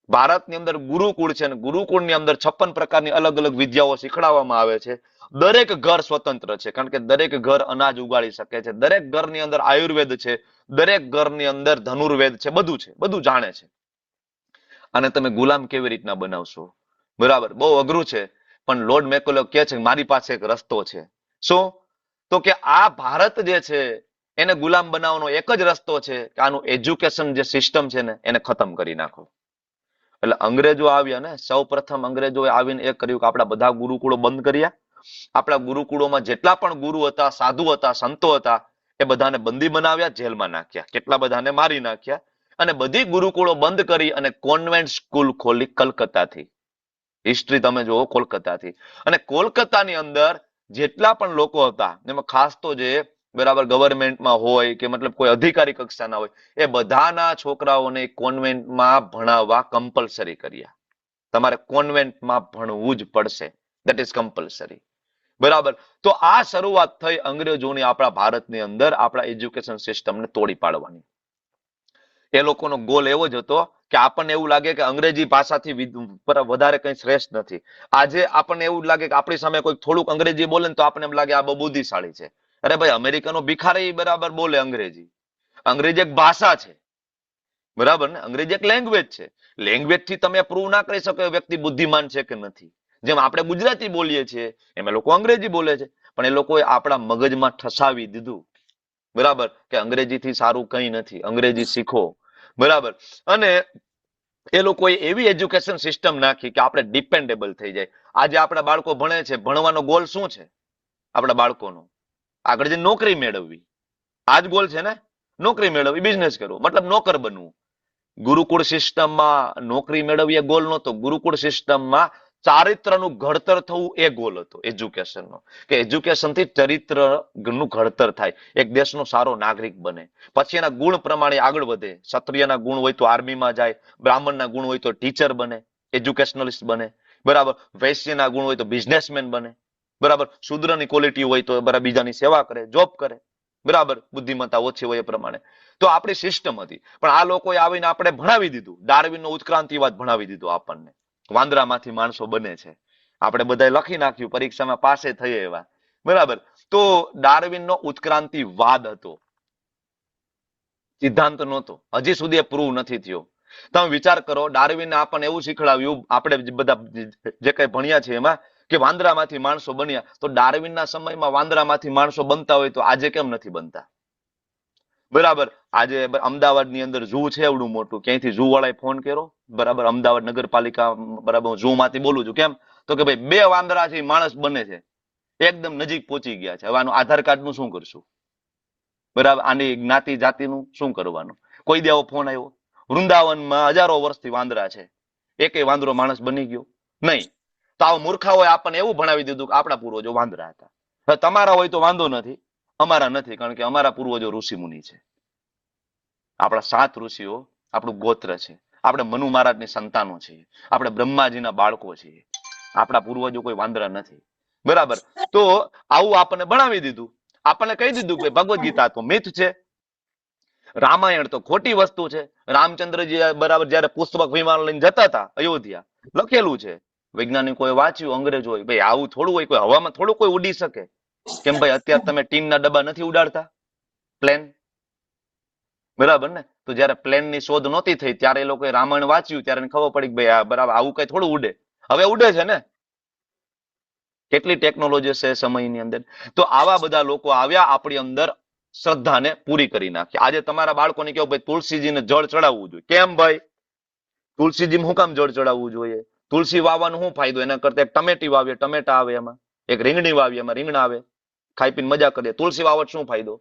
ભારતની અંદર ગુરુકુળ છે, અને ગુરુકુળની અંદર 56 પ્રકારની અલગ અલગ વિદ્યાઓ શીખડાવવામાં આવે છે. દરેક ઘર સ્વતંત્ર છે, કારણ કે દરેક ઘર અનાજ ઉગાડી શકે છે. દરેક ઘરની અંદર આયુર્વેદ છે, દરેક ઘરની અંદર ધનુર્વેદ છે, બધું છે, બધું જાણે છે. અને તમે ગુલામ કેવી રીતના બનાવશો? બરાબર, બહુ અઘરું છે. પણ લોર્ડ મેકોલે કહે છે મારી પાસે એક રસ્તો છે. શું? તો કે આ ભારત જે છે એને ગુલામ બનાવવાનો એક જ રસ્તો છે કે આનું એજ્યુકેશન જે સિસ્ટમ છે ને એને ખતમ કરી નાખો. એટલે અંગ્રેજો આવ્યા ને, સૌ પ્રથમ અંગ્રેજોએ આવીને એ કર્યું કે આપણા બધા ગુરુકુળો બંધ કર્યા. આપણા ગુરુકુળોમાં જેટલા પણ ગુરુ હતા, સાધુ હતા, સંતો હતા, એ બધાને બંદી બનાવ્યા, જેલમાં નાખ્યા. કેટલા બધાને મારી નાખ્યા. અને બધી ગુરુકુળો બંધ કરી અને કોન્વેન્ટ સ્કૂલ ખોલી કલકત્તાથી. હિસ્ટ્રી તમે જુઓ કોલકાતાથી. અને કોલકાતાની અંદર જેટલા પણ લોકો હતા, એમાં ખાસ તો જે બરાબર ગવર્મેન્ટમાં હોય કે મતલબ કોઈ અધિકારી કક્ષાના હોય, એ બધાના છોકરાઓને કોન્વેન્ટમાં ભણાવવા કમ્પલસરી કર્યા. તમારે કોન્વેન્ટમાં ભણવું જ પડશે, દેટ ઇઝ કમ્પલસરી. બરાબર. તો આ શરૂઆત થઈ અંગ્રેજોની આપણા ભારતની અંદર આપણા એજ્યુકેશન સિસ્ટમને તોડી પાડવાની. એ લોકોનો ગોલ એવો જ હતો કે આપણને એવું લાગે કે અંગ્રેજી ભાષાથી વધારે કંઈ શ્રેષ્ઠ નથી. આજે આપણને એવું લાગે કે આપણી સામે કોઈ થોડુંક અંગ્રેજી બોલે ને તો આપણને એમ લાગે આ બહુ બુદ્ધિશાળી છે. અરે ભાઈ, અમેરિકનો ભિખારી બરાબર બોલે અંગ્રેજી. અંગ્રેજી એક ભાષા છે, બરાબર ને. અંગ્રેજી એક લેંગ્વેજ છે. લેંગ્વેજ થી તમે પ્રૂવ ના કરી શકો એ વ્યક્તિ બુદ્ધિમાન છે કે નથી. જેમ આપણે ગુજરાતી બોલીએ છીએ એમ એ લોકો અંગ્રેજી બોલે છે. પણ એ લોકોએ આપણા મગજમાં ઠસાવી દીધું, બરાબર, કે અંગ્રેજીથી સારું કંઈ નથી, અંગ્રેજી શીખો. બરાબર. અને એ લોકોએ એવી એજ્યુકેશન સિસ્ટમ નાખી કે આપણે ડિપેન્ડેબલ થઈ જાય. આજે આપણા બાળકો ભણે છે, ભણવાનો ગોલ શું છે આપણા બાળકોનો? આગળ જઈને નોકરી મેળવવી. આ જ ગોલ છે ને, નોકરી મેળવવી, બિઝનેસ કરવો, મતલબ નોકર બનવું. ગુરુકુળ સિસ્ટમમાં નોકરી મેળવવી એ ગોલ નહોતો. ગુરુકુળ સિસ્ટમમાં ચારિત્રનું ઘડતર થવું એ ગોલ હતો એજ્યુકેશનનો. કે એજ્યુકેશનથી ચરિત્રનું ઘડતર થાય, એક દેશનો સારો નાગરિક બને. પછી એના ગુણ પ્રમાણે આગળ વધે. ક્ષત્રિયના ગુણ હોય તો આર્મીમાં જાય, બ્રાહ્મણના ગુણ હોય તો ટીચર બને, એજ્યુકેશનલિસ્ટ બને. બરાબર. વૈશ્યના ગુણ હોય તો બિઝનેસમેન બને. બરાબર. શૂદ્રની ક્વોલિટી હોય તો બરાબર બીજાની સેવા કરે, જોબ કરે. બરાબર. બુદ્ધિમત્તા ઓછી હોય એ પ્રમાણે. તો આપણી સિસ્ટમ હતી. પણ આ લોકોએ આવીને આપણે ભણાવી દીધું. ડાર્વિનનો ઉત્ક્રાંતિવાદ ભણાવી દીધો આપણને. વાંદરામાંથી માણસો બને છે. આપણે બધાએ લખી નાખ્યું, પરીક્ષામાં પાસે થઈએ એવા. બરાબર. તો ડાર્વિનનો ઉત્ક્રાંતિવાદ હતો, સિદ્ધાંત નહોતો. હજી સુધી એ પ્રૂવ નથી થયો. તમે વિચાર કરો, ડાર્વિને આપણને એવું શીખડાવ્યું, આપણે બધા જે કઈ ભણ્યા છે એમાં, કે વાંદરામાંથી માણસો બન્યા. તો ડાર્વિનના સમયમાં વાંદરામાંથી માણસો બનતા હોય તો આજે કેમ નથી બનતા? બરાબર. આજે અમદાવાદની અંદર ઝૂ છે એવડું મોટું, ક્યાંયથી ઝૂ વાળાએ ફોન કર્યો? બરાબર, અમદાવાદ નગરપાલિકા, બરાબર, ઝૂ માંથી બોલું છું. કેમ? તો કે ભાઈ 2 વાંદરાથી માણસ બને છે, એકદમ નજીક પહોંચી ગયા છે. હવે આનું આધાર કાર્ડ નું શું કરશું? બરાબર, આની જ્ઞાતિ જાતિનું શું કરવાનું? કોઈ દેવો ફોન આવ્યો? વૃંદાવનમાં હજારો વર્ષથી વાંદરા છે, એકેય વાંદરો માણસ બની ગયો નહીં. તો આવા મૂર્ખાઓએ આપણને એવું ભણાવી દીધું કે આપણા પૂર્વજો વાંદરા હતા. હવે તમારા હોય તો વાંધો નથી, અમારા નથી, કારણ કે અમારા પૂર્વજો ઋષિ મુનિ છે. આપણા 7 ઋષિઓ આપણું ગોત્ર છે. આપણે મનુ મહારાજની સંતાનો છીએ, આપણે બ્રહ્માજીના બાળકો છીએ. આપણા પૂર્વજો કોઈ વાંદરા નથી. બરાબર. તો આવું આપણને ભણાવી દીધું. આપણને કહી દીધું કે ભગવદ ગીતા તો મિથ છે, રામાયણ તો ખોટી વસ્તુ છે. રામચંદ્રજી બરાબર જયારે પુષ્પક વિમાન લઈને જતા હતા અયોધ્યા, લખેલું છે, વૈજ્ઞાનિકોએ વાંચ્યું, અંગ્રેજોએ. ભાઈ આવું થોડું હોય, કોઈ હવામાં થોડું કોઈ ઉડી શકે? કેમ ભાઈ, અત્યારે તમે ટીનના ડબ્બા નથી ઉડાડતા, પ્લેન, બરાબર ને? તો જયારે પ્લેનની શોધ નહોતી થઈ ત્યારે એ લોકોએ રામાયણ વાંચ્યું, ત્યારે એને ખબર પડી કે ભાઈ આ બરાબર આવું કઈ થોડું ઉડે. હવે ઉડે છે ને, કેટલી ટેકનોલોજી છે સમયની અંદર. તો આવા બધા લોકો આવ્યા, આપણી અંદર શ્રદ્ધાને પૂરી કરી નાખી. આજે તમારા બાળકોને કેવું, ભાઈ તુલસીજીને જળ ચડાવવું જોઈએ. કેમ ભાઈ? તુલસીજી શું કામ જળ ચડાવવું જોઈએ? તુલસી વાવવાનો શું ફાયદો? એના કરતા એક ટમેટી વાવીએ, ટમેટા આવે એમાં, એક રીંગણી વાવીએ, એમાં રીંગણા આવે, ખાઈ પીને મજા કરીએ. તુલસી વાવટ શું ફાયદો?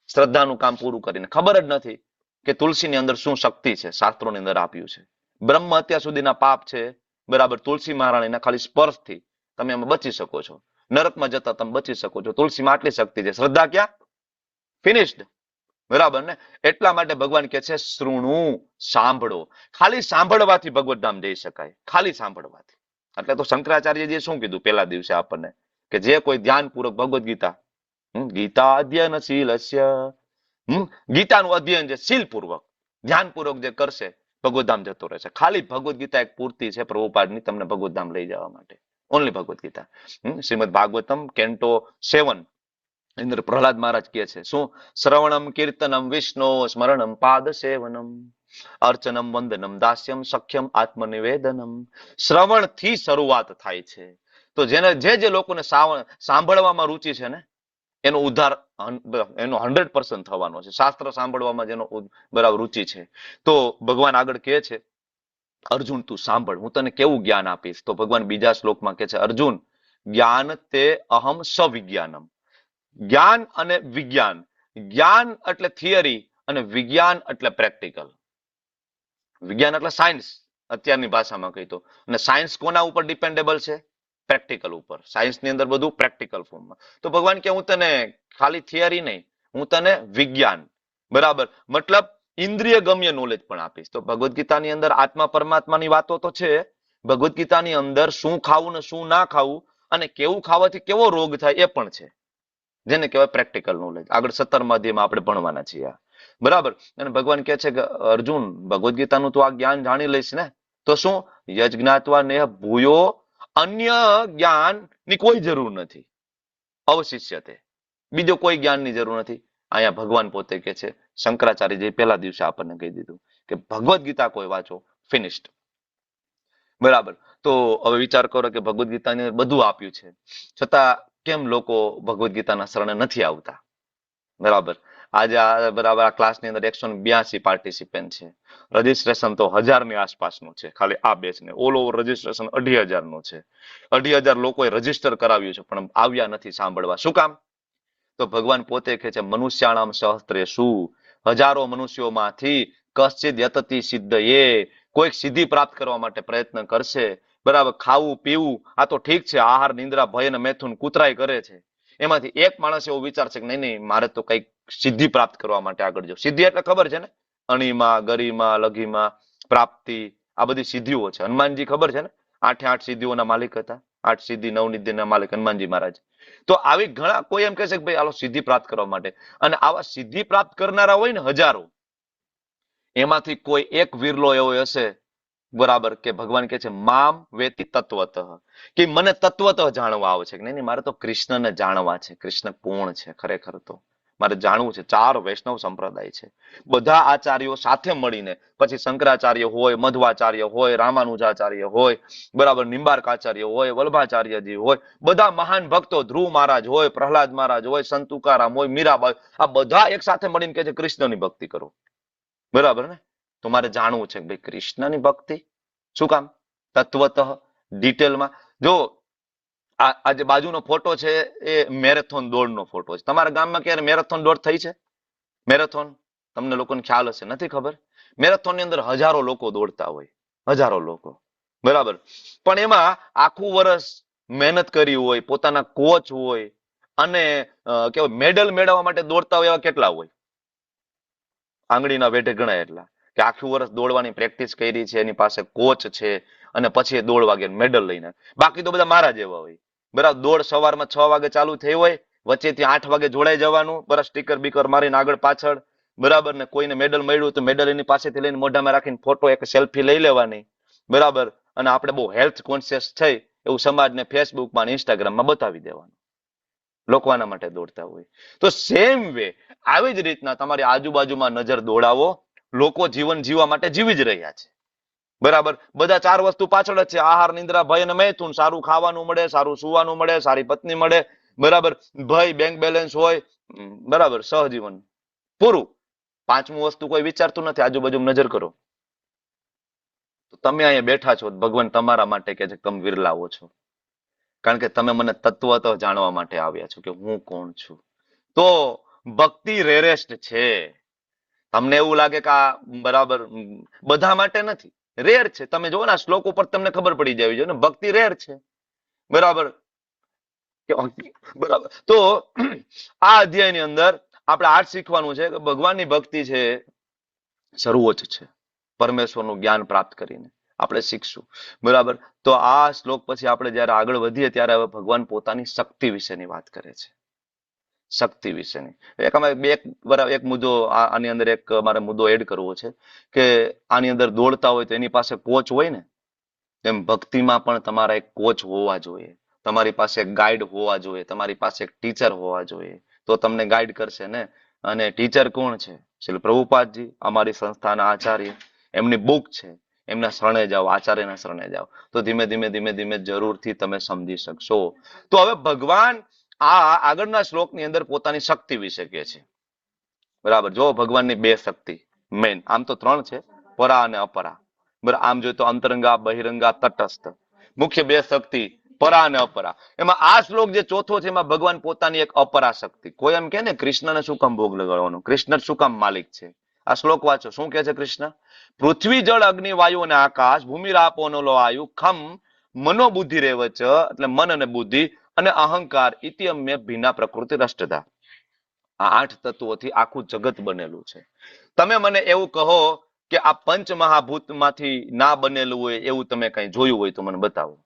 શ્રદ્ધાનું કામ પૂરું કરીને. ખબર જ નથી કે તુલસીની અંદર શું શક્તિ છે, શાસ્ત્રોની અંદર આપ્યું છે. બ્રહ્મ અત્યાર સુધીના પાપ છે, બરાબર, તુલસી મહારાણીના ખાલી સ્પર્શથી તમે એમાં બચી શકો છો. નરકમાં જતા તમે બચી શકો છો. તુલસીમાં આટલી શક્તિ છે. શ્રદ્ધા ક્યાં? ફિનિશ્ડ. બરાબર ને? એટલા માટે ભગવાન કે છે શૃણુ, સાંભળો. ખાલી સાંભળવાથી ભગવત ધામ જઈ શકાય, ખાલી સાંભળવાથી. એટલે તો શંકરાચાર્યજીએ શું કીધું પેલા દિવસે આપણને, કે જે કોઈ ધ્યાનપૂર્વક ભગવદ ગીતા, ગીતા અધ્યયનશીલસ્ય, ગીતાનું અધ્યયન જે શીલપૂર્વક, ધ્યાનપૂર્વક જે કરશે, ભગવદધામ જતો રહેશે. ખાલી ભગવદ ગીતા એક પૂરતી છે પ્રભુપાદની તમને ભગવદધામ લઈ જવા માટે. ઓનલી ભગવદ ગીતા. શ્રીમદ ભાગવતમ કેન્ટો 7 અંદર પ્રહલાદ મહારાજ કહે છે શું? શ્રવણમ કીર્તનમ વિષ્ણુ સ્મરણમ પાદ સેવનમ અર્ચનમ વંદનમ દાસ્યમ સખ્યમ આત્મનિવેદનમ. શ્રવણ થી શરૂઆત થાય છે. તો જે લોકોને સાંભળવામાં રુચિ છે ને, એનો ઉદ્ધાર એનો 100% થવાનો છે. શાસ્ત્ર સાંભળવામાં જેનો બરાબર રુચિ છે. તો ભગવાન આગળ કહે છે, અર્જુન તું સાંભળ, હું તને કેવું જ્ઞાન આપીશ. તો ભગવાન બીજા શ્લોકમાં કહે છે, અર્જુન જ્ઞાન તે અહમ સવિજ્ઞાનમ. જ્ઞાન અને વિજ્ઞાન, જ્ઞાન એટલે થિયરી અને વિજ્ઞાન એટલે પ્રેક્ટિકલ. વિજ્ઞાન એટલે સાયન્સ અત્યારની ભાષામાં કહી તો. અને સાયન્સ કોના ઉપર ડિપેન્ડેબલ છે? પ્રેક્ટિકલ ઉપર. સાયન્સની અંદર બધું પ્રેક્ટિકલ ફોર્મમાં. તો ભગવાન કે હું તને ખાલી થિયરી નહીં, હું તને વિજ્ઞાન, બરાબર, મતલબ ઇન્દ્રિય ગમ્ય નોલેજ પણ આપીશ. તો ભગવદ ગીતાની અંદર આત્મા પરમાત્માની વાતો તો છે. ભગવદ ગીતાની અંદર શું ખાવું ને શું ના ખાવું અને કેવું ખાવાથી કેવો રોગ થાય એ પણ છે, જેને કહેવાય પ્રેક્ટિકલ નોલેજ. આગળ 17મા અધ્યાયમાં આપણે ભણવાના છીએ, બરાબર. અને ભગવાન કહે છે કે અર્જુન ભગવદ ગીતાનું તો આ જ્ઞાન જાણી લઈશ ને, તો શું યજ્ઞાત્વા નેહ ભૂયો, અન્ય જ્ઞાન ની કોઈ જરૂર નથી. અવશિષ્ય તે, બીજો કોઈ જ્ઞાનની જરૂર નથી. અહીંયા ભગવાન પોતે કે છે, શંકરાચાર્યજી પહેલા દિવસે આપણને કહી દીધું કે ભગવદ ગીતા કોઈ વાંચો, ફિનિશ્ડ. બરાબર. તો હવે વિચાર કરો કે ભગવદ ગીતાની બધું આપ્યું છે, છતાં કેમ લોકો ભગવદ ગીતાના શરણે નથી આવતા? બરાબર. આજે બરાબર આ ક્લાસની અંદર 182 પાર્ટિસિપન્ટ છે. રજીસ્ટ્રેશન તો 1000 ની આસપાસનું છે, ખાલી આ બેચને. ઓલ ઓવર રજીસ્ટ્રેશન 2500 નું છે. 2500 લોકોએ રજીસ્ટર કરાવ્યું છે પણ આવ્યા નથી સાંભળવા. શું કામ? તો ભગવાન પોતે કહે છે, મનુષ્યાણામ સહસ્ત્રેષુ, હજારો મનુષ્યોમાંથી કશ્ચિદ યતતિ સિદ્ધયે, કોઈક સિદ્ધિ પ્રાપ્ત કરવા માટે પ્રયત્ન કરશે. બરાબર. ખાવું પીવું આ તો ઠીક છે, આહાર નિંદ્રા ભય અને મૈથુન કૂતરાય કરે છે. એમાંથી એક માણસ એવો વિચારશે કે નહીં નહીં, મારે તો કઈક સિદ્ધિ પ્રાપ્ત કરવા માટે આગળ જાવ. સિદ્ધિ એટલે ખબર છે ને, અણીમાં, ગરિમા, લઘિમા, પ્રાપ્તિ, આ બધી સિદ્ધિઓ છે. હનુમાનજી ખબર છે ને, 8 સિદ્ધિઓના માલિક હતા. 8 સિદ્ધિ 9 નિધિના માલિક હનુમાનજી મહારાજ. તો આવી ઘણા, કોઈ એમ કહે છે કે ભાઈ આલો સિદ્ધિ પ્રાપ્ત કરવા માટે, અને આવા સિદ્ધિ પ્રાપ્ત કરનારા હોય ને હજારો, એમાંથી કોઈ એક વિરલો એવો હશે, બરાબર, કે ભગવાન કહે છે મામ વેતિ તત્વતઃ, કે મને તત્વતઃ જાણવા આવે છે કે નહીં મારે તો કૃષ્ણને જાણવા છે, કૃષ્ણ કોણ છે ખરેખર. તો મારે જાણવું છે. 4 વૈષ્ણવ સંપ્રદાય છે, બધા આચાર્યો સાથે મળીને, પછી શંકરાચાર્ય હોય, મધ્વાચાર્ય હોય, રામાનુજાચાર્ય હોય, બરાબર, નિંબાર્કાચાર્ય હોય, વલ્ભાચાર્યજી હોય, બધા મહાન ભક્તો, ધ્રુવ મહારાજ હોય, પ્રહલાદ મહારાજ હોય, સંત તુકારામ હોય, મીરાબાઈ, આ બધા એક સાથે મળીને કહે છે કૃષ્ણની ભક્તિ કરો. બરાબર ને? તો મારે જાણવું છે કે ભાઈ કૃષ્ણની ભક્તિ શું કામ, તત્વતઃ, ડિટેલમાં. જો આ જે બાજુનો ફોટો છે એ મેરેથોન દોડનો ફોટો છે. તમારા ગામમાં ક્યારે મેરેથોન દોડ થઈ છે? મેરેથોન તમને લોકોને ખ્યાલ હશે, નથી ખબર? મેરેથોનની અંદર હજારો લોકો દોડતા હોય, હજારો લોકો, બરાબર. પણ એમાં આખું વર્ષ મહેનત કરી હોય, પોતાના કોચ હોય, અને કેવું મેડલ મેળવવા માટે દોડતા હોય એવા કેટલા હોય? આંગળીના વેઢે ગણાય એટલા. કે આખું વર્ષ દોડવાની પ્રેક્ટિસ કરી છે, એની પાસે કોચ છે, અને પછી એ દોડવા ગયા મેડલ લઈને. બાકી તો બધા મારા જેવા હોય, બરાબર. દોડ સવારમાં 6 વાગે ચાલુ થઈ હોય, વચ્ચેથી 8 વાગે જોડાઈ જવાનું, બરાબર, સ્ટીકર બીકર મારીને આગળ પાછળ, બરાબર. ને કોઈને મેડલ મળ્યું તો મેડલ એની પાસેથી લઈને મોઢામાં રાખીને ફોટો એક સેલ્ફી લઈ લેવાની, બરાબર. અને આપણે બહુ હેલ્થ કોન્શિયસ થઈ એવું સમાજને ફેસબુકમાં ઇન્સ્ટાગ્રામમાં બતાવી દેવાનું. લોકો આના માટે દોડતા હોય. તો સેમ વે આવી જ રીતના તમારી આજુબાજુમાં નજર દોડાવો, લોકો જીવન જીવવા માટે જીવી જ રહ્યા છે, બરાબર. બધા 4 વસ્તુ પાછળ જ છે: આહાર, નિંદ્રા, ભય અને મૈથુન. સારું ખાવાનું મળે, સારું સુવાનું મળે, સારી પત્ની મળે, બરાબર, ભય, બેંક બેલેન્સ હોય, બરાબર, સહજીવન, પૂરું. 5મું વસ્તુ કોઈ વિચારતું નથી. આજુબાજુ નજર કરો તો તમે અહીંયા બેઠા છો, ભગવાન તમારા માટે કે છે તમે વિરલાવો છો, કારણ કે તમે મને તત્વ તો જાણવા માટે આવ્યા છો કે હું કોણ છું. તો ભક્તિ રેરેસ્ટ છે. તમને એવું લાગે કે આ બરાબર બધા માટે નથી, રેર છે. તમે જુઓ ને આ શ્લોક ઉપર તમને ખબર પડી જવી જોઈએ ને, ભક્તિ રેર છે, બરાબર. બરાબર. તો આ અધ્યાયની અંદર આપણે આ શીખવાનું છે કે ભગવાનની ભક્તિ છે સર્વોચ્ચ છે. પરમેશ્વરનું જ્ઞાન પ્રાપ્ત કરીને આપણે શીખશું, બરાબર. તો આ શ્લોક પછી આપણે જયારે આગળ વધીએ ત્યારે હવે ભગવાન પોતાની શક્તિ વિશેની વાત કરે છે, શક્તિ વિશેની. એક મુદ્દો આની અંદર એક મારે મુદ્દો એડ કરવો છે કે આની અંદર દોડતા હોય તો એની પાસે કોચ હોય ને, તેમ ભક્તિમાં પણ તમારા એક કોચ હોવા જોઈએ, તમારી પાસે એક ગાઈડ હોવા જોઈએ, તમારી પાસે એક ટીચર હોવા જોઈએ, તો તમને ગાઈડ કરશે ને. અને ટીચર કોણ છે? શ્રી પ્રભુપાદજી, અમારી સંસ્થાના આચાર્ય. એમની બુક છે, એમના શરણે જાઓ, આચાર્યના શરણે જાઓ, તો ધીમે ધીમે ધીમે ધીમે જરૂરથી તમે સમજી શકશો. તો હવે ભગવાન આ આગળના શ્લોકની અંદર પોતાની શક્તિ વિશે કહે છે, બરાબર. જો ભગવાનની 2 શક્તિ મેન, આમ તો 3 છે, પરા અને અપરા, બરાબર. આમ જોઈએ તો અંતરંગા, બહિરંગા, તટસ્થ. મુખ્ય 2 શક્તિ પરા અને અપરા. એમાં આ શ્લોક જે ચોથો છે એમાં ભગવાન પોતાની એક અપરા શક્તિ. કોઈ એમ કે ને કૃષ્ણને શું કામ ભોગ લગાડવાનો, કૃષ્ણ શું કામ માલિક છે? આ શ્લોક વાંચો, શું કહે છે કૃષ્ણ? પૃથ્વી, જળ, અગ્નિ, વાયુ અને આકાશ, ભૂમિ, રાપો, નલો, આયુ, ખમ, મનોબુદ્ધિ રેવચ, એટલે મન અને બુદ્ધિ, અને અહંકાર, ઇતિયમ્ય ભિન્ના પ્રકૃતિ રષ્ટધા. આ 8 તત્વોથી આખું જગત બનેલું છે. તમે મને એવું કહો કે આ પંચમહાભૂતમાંથી ના બનેલું હોય એવું તમે કઈ જોયું હોય તો મને બતાવો.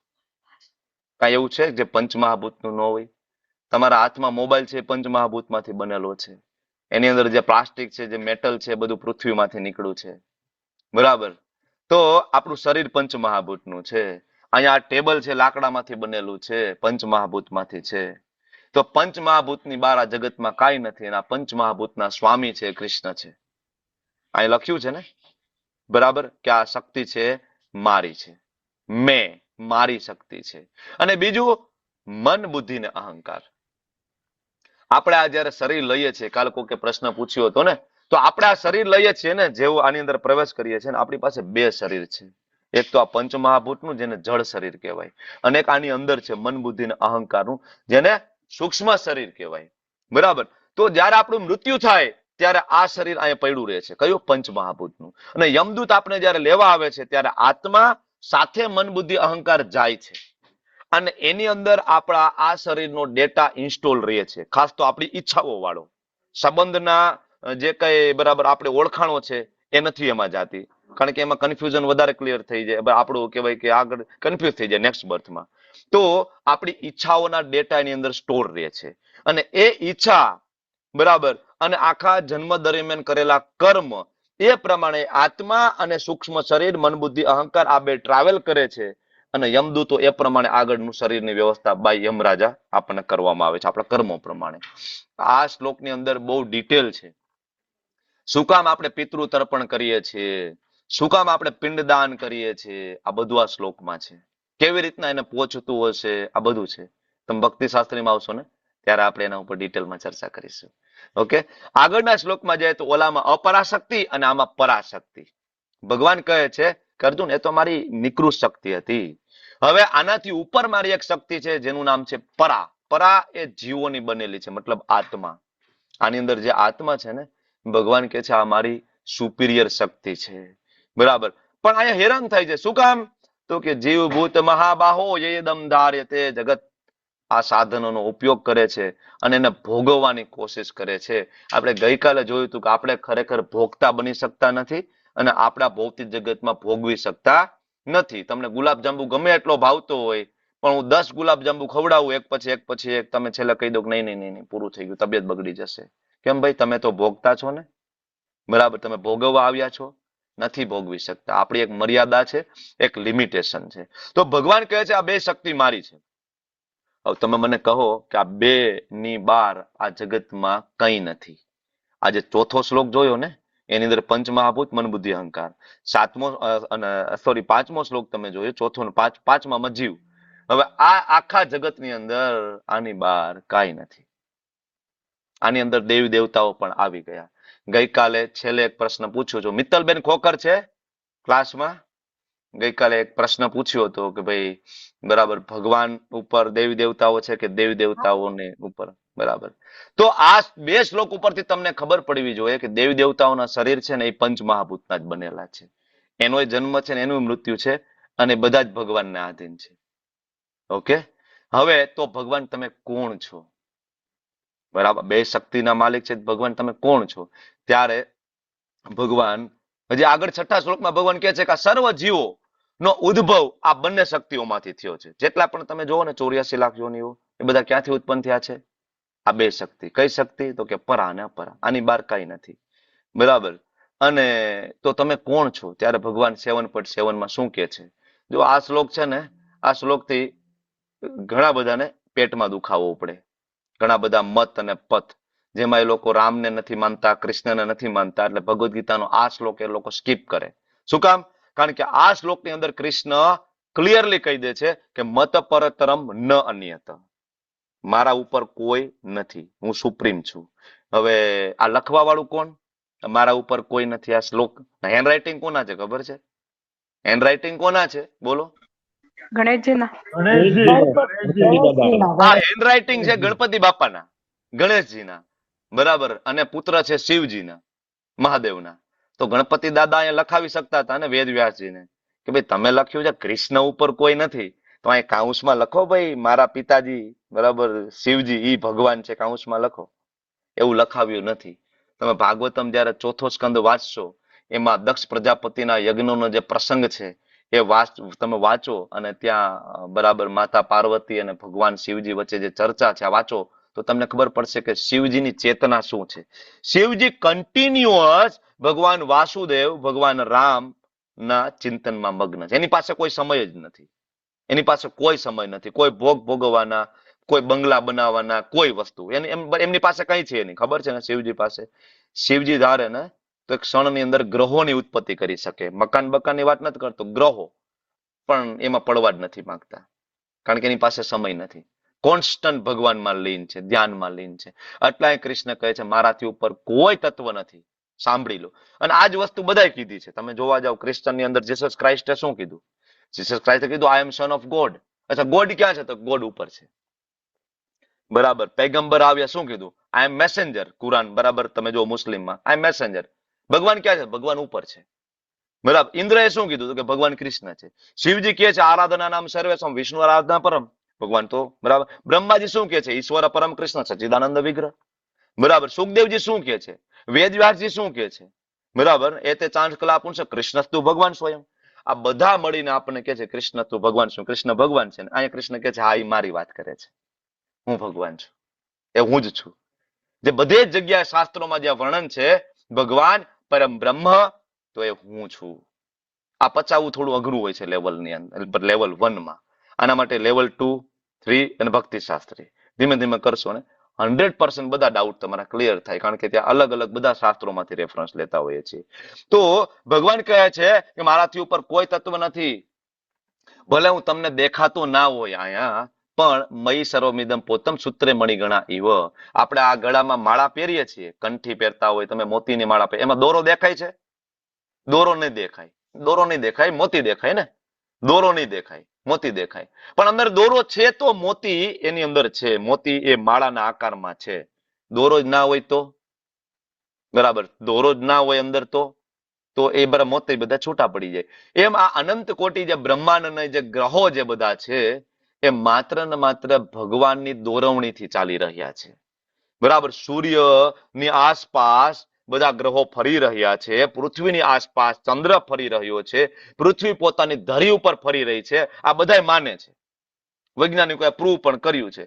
કઈ એવું છે જે પંચમહાભૂતનું ન હોય? તમારા હાથમાં મોબાઈલ છે, પંચમહાભૂતમાંથી બનેલો છે. એની અંદર જે પ્લાસ્ટિક છે, જે મેટલ છે, બધું પૃથ્વીમાંથી નીકળ્યું છે, બરાબર. તો આપણું શરીર પંચમહાભૂતનું છે. અહીંયા આ ટેબલ છે, લાકડામાંથી બનેલું છે, પંચમહાભૂતમાંથી છે. તો પંચમહાભૂતની બહાર આ જગતમાં કાંઈ નથી. એના પંચમહાભૂતના સ્વામી છે, કૃષ્ણ છે. અહીં લખ્યું છે ને, બરાબર, કે આ શક્તિ છે મારી છે, મારી શક્તિ છે. અને બીજું મન, બુદ્ધિ ને અહંકાર. આપણે આ જયારે શરીર લઈએ છીએ, કાલે કોકે પ્રશ્ન પૂછ્યો હતો ને, તો આપણે આ શરીર લઈએ છીએ ને, જેવું આની અંદર પ્રવેશ કરીએ છીએ ને, આપણી પાસે 2 શરીર છે. એક તો આ પંચમહાભૂતનું, જેને જળ શરીર કહેવાય, અને એક આની અંદર છે મન, બુદ્ધિ ને અહંકારનું, જેને સૂક્ષ્મ શરીર કહેવાય, બરાબર. તો જયારે આપણું મૃત્યુ થાય ત્યારે આ શરીર અહીંયા પડ્યું રહે છે, કયું? પંચમહાભૂતનું. અને યમદૂત આપણે જયારે લેવા આવે છે ત્યારે આત્મા સાથે મન, બુદ્ધિ, અહંકાર જાય છે, અને એની અંદર આપણા આ શરીરનો ડેટા ઇન્સ્ટોલ રહે છે, ખાસ તો આપણી ઈચ્છાઓ વાળો. સંબંધના જે કઈ બરાબર આપણે ઓળખાણો છે એ નથી એમાં જાતી, કારણ કે એમાં કન્ફ્યુઝન વધારે ક્લિયર થઈ જાય, આપણું કહેવાય કે આગળ કન્ફ્યુઝ થઈ જાય નેક્સ્ટ બર્થમાં. તો આપણી ઈચ્છાઓના ડેટા એની અંદર સ્ટોર રહે છે, અને એ ઈચ્છા, બરાબર, અને આખા જન્મ દરમિયાન કરેલા કર્મ, એ પ્રમાણે આત્મા અને સૂક્ષ્મ શરીર, મન, બુદ્ધિ, અહંકાર આ 2 ટ્રાવેલ કરે છે, અને યમદૂતો એ પ્રમાણે આગળનું શરીરની વ્યવસ્થા બાય યમરાજા આપણને કરવામાં આવે છે આપણા કર્મો પ્રમાણે. આ શ્લોકની અંદર બહુ ડિટેલ છે. શું કામ આપણે પિતૃ તર્પણ કરીએ છીએ, શું કામ આપણે પિંડદાન કરીએ છીએ, આ બધું આ શ્લોકમાં છે. કેવી રીતના એને પહોંચતું હશે, આ બધું છે. તમે ભક્તિ શાસ્ત્રીમાં આવશો ને ત્યારે આપણે એના ઉપર ડિટેલમાં ચર્ચા કરીશું. ઓકે, આગળના શ્લોકમાં જાય તો ઓલામાં અપરાશક્તિ અને આમાં પરાશક્તિ. ભગવાન કહે છે કે અર્જુન એ તો મારી નિકૃષ્ટ શક્તિ હતી. હવે આનાથી ઉપર મારી એક શક્તિ છે જેનું નામ છે પરા. પરા એ જીવોની બનેલી છે, મતલબ આત્મા. આની અંદર જે આત્મા છે ને, ભગવાન કહે છે આ મારી સુપિરિયર શક્તિ છે. બરાબર, પણ અહીંયા હેરાન થાય છે. શું કામ? તો કે જીવ ભૂત મહાબાહો યેદમ ધાર્યતે, જગત આ સાધનોનો ઉપયોગ કરે છે અને એને ભોગવવાની કોશિશ કરે છે. આપણે ગઈકાલે જોયું હતું કે આપણે ખરેખર ભોગતા બની શકતા નથી અને આપણા ભૌતિક જગતમાં ભોગવી શકતા નથી. તમને ગુલાબજાંબુ ગમે એટલો ભાવતો હોય, પણ હું 10 ગુલાબજાંબુ ખવડાવું એક પછી એક, તમે છેલ્લે કહી દો કે નહીં નહીં નહીં પૂરું થઈ ગયું, તબિયત બગડી જશે. કેમ ભાઈ? તમે તો ભોગતા છો ને. બરાબર, તમે ભોગવવા આવ્યા છો, નથી ભોગવી શકતા. આપણી એક મર્યાદા છે, એક લિમિટેશન છે. તો ભગવાન કહે છે આ બે શક્તિ મારી છે. હવે તમે મને કહો કે આ બે ની બાર આ જગતમાં કંઈ નથી. આજે ચોથો શ્લોક જોયો ને, એની અંદર પંચમહાભૂત મન બુદ્ધિ અહંકાર. પાંચમો શ્લોક તમે જોયો, ચોથો ને પાંચમામાં જીવ. હવે આ આખા જગતની અંદર આની બાર કાંઈ નથી. આની અંદર દેવી દેવતાઓ પણ આવી ગયા. ગઈકાલે છેલ્લે એક પ્રશ્ન પૂછ્યો છો, મિત્તલબેન ખોખર છે ક્લાસમાં? ગઈકાલે એક પ્રશ્ન પૂછ્યો હતો કે ભાઈ બરાબર ભગવાન ઉપર દેવી દેવતાઓ છે કે દેવી દેવતાઓને ઉપર? બરાબર, તો આ બે શ્લોક ઉપરથી તમને ખબર પડવી જોઈએ કે દેવી દેવતાઓના શરીર છે ને એ પંચમહાભૂતના જ બનેલા છે. એનો જન્મ છે ને એનું મૃત્યુ છે અને બધા જ ભગવાનને આધીન છે. ઓકે, હવે તો ભગવાન તમે કોણ છો? બરાબર, બે શક્તિના માલિક છે ભગવાન, તમે કોણ છો? ત્યારે ભગવાન હજી આગળ છઠ્ઠા શ્લોકમાં ભગવાન કહે છે કે આ સર્વ જીવો નો ઉદ્ભવ આ બંને શક્તિઓમાંથી થયો છે. જેટલા પણ તમે જોવો ને 84 લાખ યોનિઓ, એ બધા ક્યાંથી ઉત્પન્ન થયા છે? આ બે શક્તિ. કઈ શક્તિ? તો કે પરા અને અપરા. આની બહાર કઈ નથી. બરાબર, અને તો તમે કોણ છો? ત્યારે ભગવાન 7.7 શું કે છે? જો આ શ્લોક છે ને, આ શ્લોકથી ઘણા બધાને પેટમાં દુખાવો પડે. ઘણા બધા મત અને પથ, જેમાં એ લોકો રામને નથી માનતા, કૃષ્ણને નથી માનતા, એટલે ભગવદ્ ગીતાનો આ શ્લોક એ લોકો સ્કીપ કરે. શું કામ? કારણ કે આ શ્લોકની અંદર કૃષ્ણ ક્લિયરલી કહી દે છે કે મત પરતરમ ન અન્યત, મારા ઉપર કોઈ નથી, હું સુપ્રીમ છું. હવે આ લખવા વાળું કોણ? મારા ઉપર કોઈ નથી. આ શ્લોક હેન્ડરાઇટિંગ કોના છે ખબર છે? હેન્ડરાઇટિંગ કોના છે બોલો? આ હેન્ડરાઇટિંગ છે ગણપતિ બાપાના, ગણેશજીના. બરાબર, અને પુત્ર છે શિવજીના, મહાદેવના. તો ગણપતિ દાદા અહીંયા લખાવી શકતા હતા ને વેદ વ્યાસજીને કે ભાઈ તમે લખ્યું છે કૃષ્ણ ઉપર કોઈ નથી, તો અહીં કાઉન્સમાં લખો ભાઈ મારા પિતાજી બરાબર શિવજી ઈ ભગવાન છે, કાઉન્સમાં લખો. એવું લખાવ્યું નથી. તમે ભાગવતમ જયારે ચોથો સ્કંદ વાંચશો, એમાં દક્ષ પ્રજાપતિના યજ્ઞનો જે પ્રસંગ છે એ તમે વાંચો, અને ત્યાં બરાબર માતા પાર્વતી અને ભગવાન શિવજી વચ્ચે જે ચર્ચા છે આ વાંચો, તો તમને ખબર પડશે કે શિવજીની ચેતના શું છે. શિવજી કન્ટિન્યુઅસ ભગવાન વાસુદેવ, ભગવાન રામ ના ચિંતનમાં મગ્ન છે. એની પાસે કોઈ સમય જ નથી. એની પાસે કોઈ સમય નથી, કોઈ ભોગ ભોગવવાના, કોઈ બંગલા બનાવવાના, કોઈ વસ્તુ એમની પાસે કઈ છે નહીં. ખબર છે ને શિવજી પાસે? શિવજી ધારે ને તો એક ક્ષણની અંદર ગ્રહોની ઉત્પત્તિ કરી શકે. મકાન બકાનની વાત નથી કરતો, ગ્રહો, પણ એમાં પડવા જ નથી માંગતા, કારણ કે એની પાસે સમય નથી. કોન્સ્ટન્ટ ભગવાનમાં લીન છે, ધ્યાનમાં લીન છે. એટલે કૃષ્ણ કહે છે મારાથી ઉપર કોઈ તત્વ નથી. સાંભળી લો. અને આ જ વસ્તુ બધાએ કીધી છે. તમે જોવા જાવ ક્રિશ્ચનની અંદર જીસસ ક્રાઇસ્ટે શું કીધું? જીસસ ક્રાઇસ્ટે કીધું આઈ એમ સન ઓફ ગોડ. અચ્છા, ગોડ ક્યાં છે? તો ગોડ ઉપર છે. બરાબર, પૈગંબર આવ્યા શું કીધું? આઈ એમ મેસેન્જર. કુરાન બરાબર તમે જો મુસ્લિમમાં આઈ એમ મેસેન્જર. ભગવાન ક્યાં છે? ભગવાન ઉપર છે. બરાબર, ઇન્દ્રએ શું કીધું? કે ભગવાન કૃષ્ણ છે. શિવજી કે છે આરાધના નામ સર્વેસમ, વિષ્ણુ આરાધના પરમ. ભગવાન તો બરાબર. બ્રહ્માજી શું કે છે? ઈશ્વર પરમ કૃષ્ણ સચ્ચિદાનંદ વિગ્રહ. બરાબર, સુખદેવજી શું કે છે? વેદવ્યાસજી શું કે છે? બરાબર, એ તે ચાંદ કલા પુંસ કૃષ્ણસ્તુ ભગવાન સ્વયં. આ બધા મળીને આપણને કે છે કૃષ્ણસ્તુ ભગવાન શું? કૃષ્ણ ભગવાન છે. અહીંયા કૃષ્ણ કે છે હા એ મારી વાત કરે છે, હું ભગવાન છું, એ હું જ છું. જે બધે જ જગ્યાએ શાસ્ત્રોમાં જે વર્ણન છે ભગવાન પરમ બ્રહ્મ, તો એ હું છું. આ પચાવવું થોડું અઘરું હોય છે લેવલની અંદર, લેવલ 1 માં. આના માટે લેવલ 2, 3 અને ભક્તિ શાસ્ત્રી ધીમે ધીમે કરશો ને 100% બધા ડાઉટ તમારા ક્લિયર થાય, કારણ કે ત્યાં અલગ અલગ બધા શાસ્ત્રોમાંથી રેફરન્સ લેતા હોઈએ છીએ. તો ભગવાન કહે છે કે મારાથી ઉપર કોઈ તત્વ નથી, ભલે હું તમને દેખાતો ના હોય અહીંયા, પણ મયી સર્વમિદમ પોતમ સૂત્રે મણિગણા ઇવ. આપણે આ ગળામાં માળા પહેરીએ છીએ, કંઠી પહેરતા હોય, તમે મોતીની માળા પહેરે, એમાં દોરો દેખાય છે? દોરો નહીં દેખાય. દોરો નહીં દેખાય, મોતી દેખાય ને. દોરો નહીં દેખાય, મોતી દેખાય. પણ અંદર દોરો છે તો મોતી એની અંદર છે. મોતી એ માળાના આકારમાં છે. દોરો જ ના હોય તો, બરાબર, દોરો જ ના હોય અંદર તો એ બધા મોતી બધા છૂટા પડી જાય. એમ આ અનંત કોટી જે બ્રહ્માંડના જે ગ્રહો જે બધા છે એ માત્ર ને માત્ર ભગવાનની દોરવણીથી ચાલી રહ્યા છે. બરાબર, સૂર્યની આસપાસ બધા ગ્રહો ફરી રહ્યા છે, પૃથ્વીની આસપાસ ચંદ્ર ફરી રહ્યો છે, પૃથ્વી પોતાની ધરી ઉપર ફરી રહી છે. આ બધાય માને છે, વૈજ્ઞાનિકોએ પ્રૂવ પણ કર્યું છે.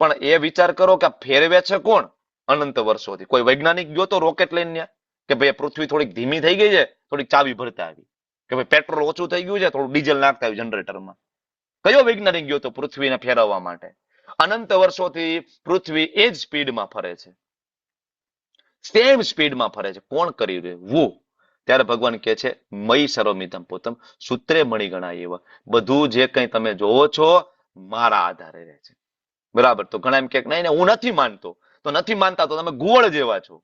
પણ એ વિચાર કરો કે ફેરવે છે કોણ અનંત વર્ષોથી? કોઈ વૈજ્ઞાનિક ગયો તો રોકેટ લઈને કે ભાઈ પૃથ્વી થોડીક ધીમી થઈ ગઈ છે, થોડીક ચાવી ભરતા આવી, કે ભાઈ પેટ્રોલ ઓછું થઈ ગયું છે, થોડું ડીઝલ નાખતા આવી જનરેટરમાં? કયો વૈજ્ઞાનિક ગયો તો પૃથ્વીને ફેરવવા માટે? અનંત વર્ષોથી પૃથ્વી એ જ સ્પીડમાં ફરે છે, સેમ સ્પીડમાં ફરે છે. કોણ કરી રહ્યું? ત્યારે ભગવાન કહે છે મયી સર્વમિદમ પોતમ સૂત્રે મણિગણા એવ. બધું જે કંઈ તમે જોવો છો મારા આધારે રહે છે. બરાબર. તો ઘણા એમ કે નહીં હું નથી માનતો. તો નથી માનતા તો તમે ગુવળ જેવા છો.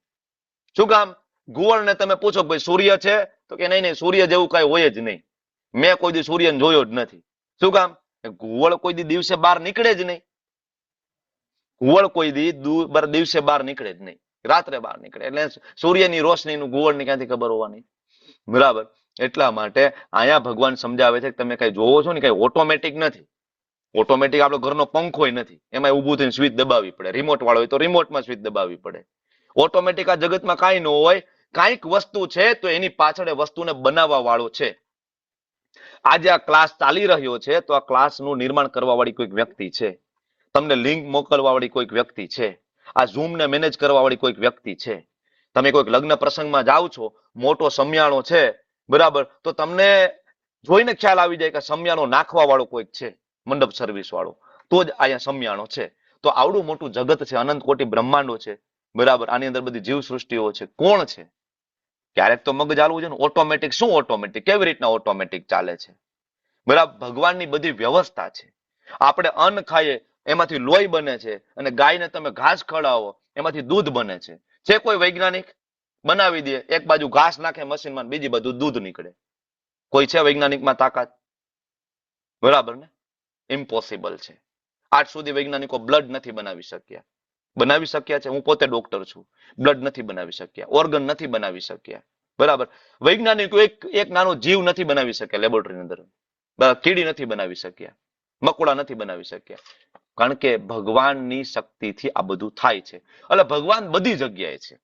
શું કામ? ગુવળને તમે પૂછો ભાઈ સૂર્ય છે, તો કે નહીં સૂર્ય જેવું કઈ હોય જ નહીં, મેં કોઈ દી સૂર્યને જોયો જ નથી. શું કામ? ગુવળ કોઈ દી દિવસે બહાર નીકળે જ નહીં. ગુવળ કોઈ દી દિવસે બહાર નીકળે જ નહીં, રાત્રે બહાર નીકળે. એટલે સૂર્યની રોશનીનું ગુવળની ક્યાંથી ખબર હોવાની? બરાબર. એટલા માટે અહીંયા ભગવાન સમજાવે છે કે તમે કઈ જોવો છો ને કઈ ઓટોમેટિક નથી. ઓટોમેટિક આપણો ઘરનો પંખોય નથી, એમાં ઊભું થઈને સ્વિચ દબાવવી પડે. રિમોટ વાળો હોય તો રિમોટમાં સ્વિચ દબાવવી પડે. ઓટોમેટિક આ જગતમાં કાંઈ ન હોય. કાંઈક વસ્તુ છે તો એની પાછળ એ વસ્તુને બનાવવા વાળો છે. આજે આ ક્લાસ ચાલી રહ્યો છે તો આ ક્લાસનું નિર્માણ કરવા વાળી કોઈક વ્યક્તિ છે, તમને લિંક મોકલવા વાળી કોઈક વ્યક્તિ છે, આ ઝૂમ ને મેનેજ કરવા વાળી કોઈક વ્યક્તિ છે. તમે કોઈક લગ્ન પ્રસંગમાં જાઓ છો, મોટો સમિયાણો છે, બરાબર, તો તમને જોઈને ખ્યાલ આવી જાય કે સમિયાણો નાખવા વાળો કોઈક છે, મંડપ સર્વિસ વાળો, તો જ અહીંયા સમિયાણો છે. તો આવડું મોટું જગત છે, અનંત કોટી બ્રહ્માંડો છે, બરાબર. આની અંદર બધી જીવ સૃષ્ટિઓ છે. કોણ છે? ક્યારેક તો મગજ ચાલવું છે ને. ઓટોમેટિક શું ઓટોમેટિક? કેવી રીતના ઓટોમેટિક ચાલે છે? બરાબર. ભગવાનની બધી વ્યવસ્થા છે. આપણે અન્ન ખાઈએ એમાંથી લોહી બને છે, અને ગાયને તમે ઘાસ ખવડાવો એમાંથી દૂધ બને છે. છે કોઈ વૈજ્ઞાનિક? બનાવી દે, એક બાજુ ઘાસ નાખે મશીનમાં, બીજી બાજુ દૂધ નીકળે. કોઈ છે વૈજ્ઞાનિકમાં તાકાત? બરાબર ને? ઇમ્પોસિબલ છે. આજ સુધી વૈજ્ઞાનિકો બ્લડ નથી બનાવી શક્યા. બનાવી શક્યા છે? હું પોતે ડોક્ટર છું, બ્લડ નથી બનાવી શક્યા, ઓર્ગન નથી બનાવી શક્યા. બરાબર. વૈજ્ઞાનિકો એક નાનો જીવ નથી બનાવી શક્યા લેબોરેટરીની અંદર. કીડી નથી બનાવી શક્યા, મકોડા નથી બનાવી શક્યા. કારણ કે ભગવાનની શક્તિથી આ બધું થાય છે. એટલે ભગવાન બધી જગ્યાએ છે,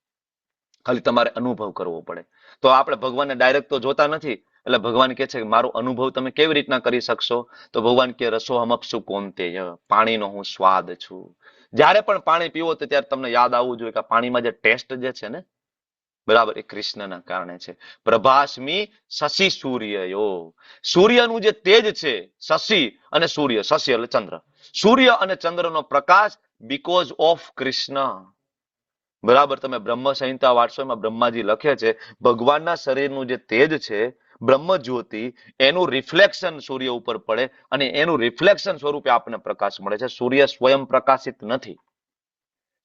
ખાલી તમારે અનુભવ કરવો પડે. તો આપણે ભગવાનને ડાયરેક્ટ તો જોતા નથી, એટલે ભગવાન કહે છે કે મારો અનુભવ તમે કેવી રીતના કરી શકશો? તો ભગવાન કે રસોહમ અપ્સુ કોંતેય, પાણીનો હું સ્વાદ છું. જ્યારે પણ પાણી પીવો તો ત્યારે તમને યાદ આવવું જોઈએ કે પાણીમાં જે ટેસ્ટ જે છે ને, બરાબર, એ કૃષ્ણના કારણે છે. પ્રભાસ્મી શશી સૂર્યયો, સૂર્યનું જે તેજ છે, શશી અને સૂર્ય, શશી એટલે ચંદ્ર, સૂર્ય અને ચંદ્રનો પ્રકાશ બીકોઝ ઓફ કૃષ્ણ. બરાબર. તમે બ્રહ્મ સંહિતા વાંચશો, એમાં બ્રહ્માજી લખે છે ભગવાનના શરીરનું જે તેજ છે, બ્રહ્મ જ્યોતિ, એનું રિફ્લેક્શન સૂર્ય ઉપર પડે અને એનું રિફ્લેક્શન સ્વરૂપે આપણને પ્રકાશ મળે છે. સૂર્ય સ્વયં પ્રકાશિત નથી.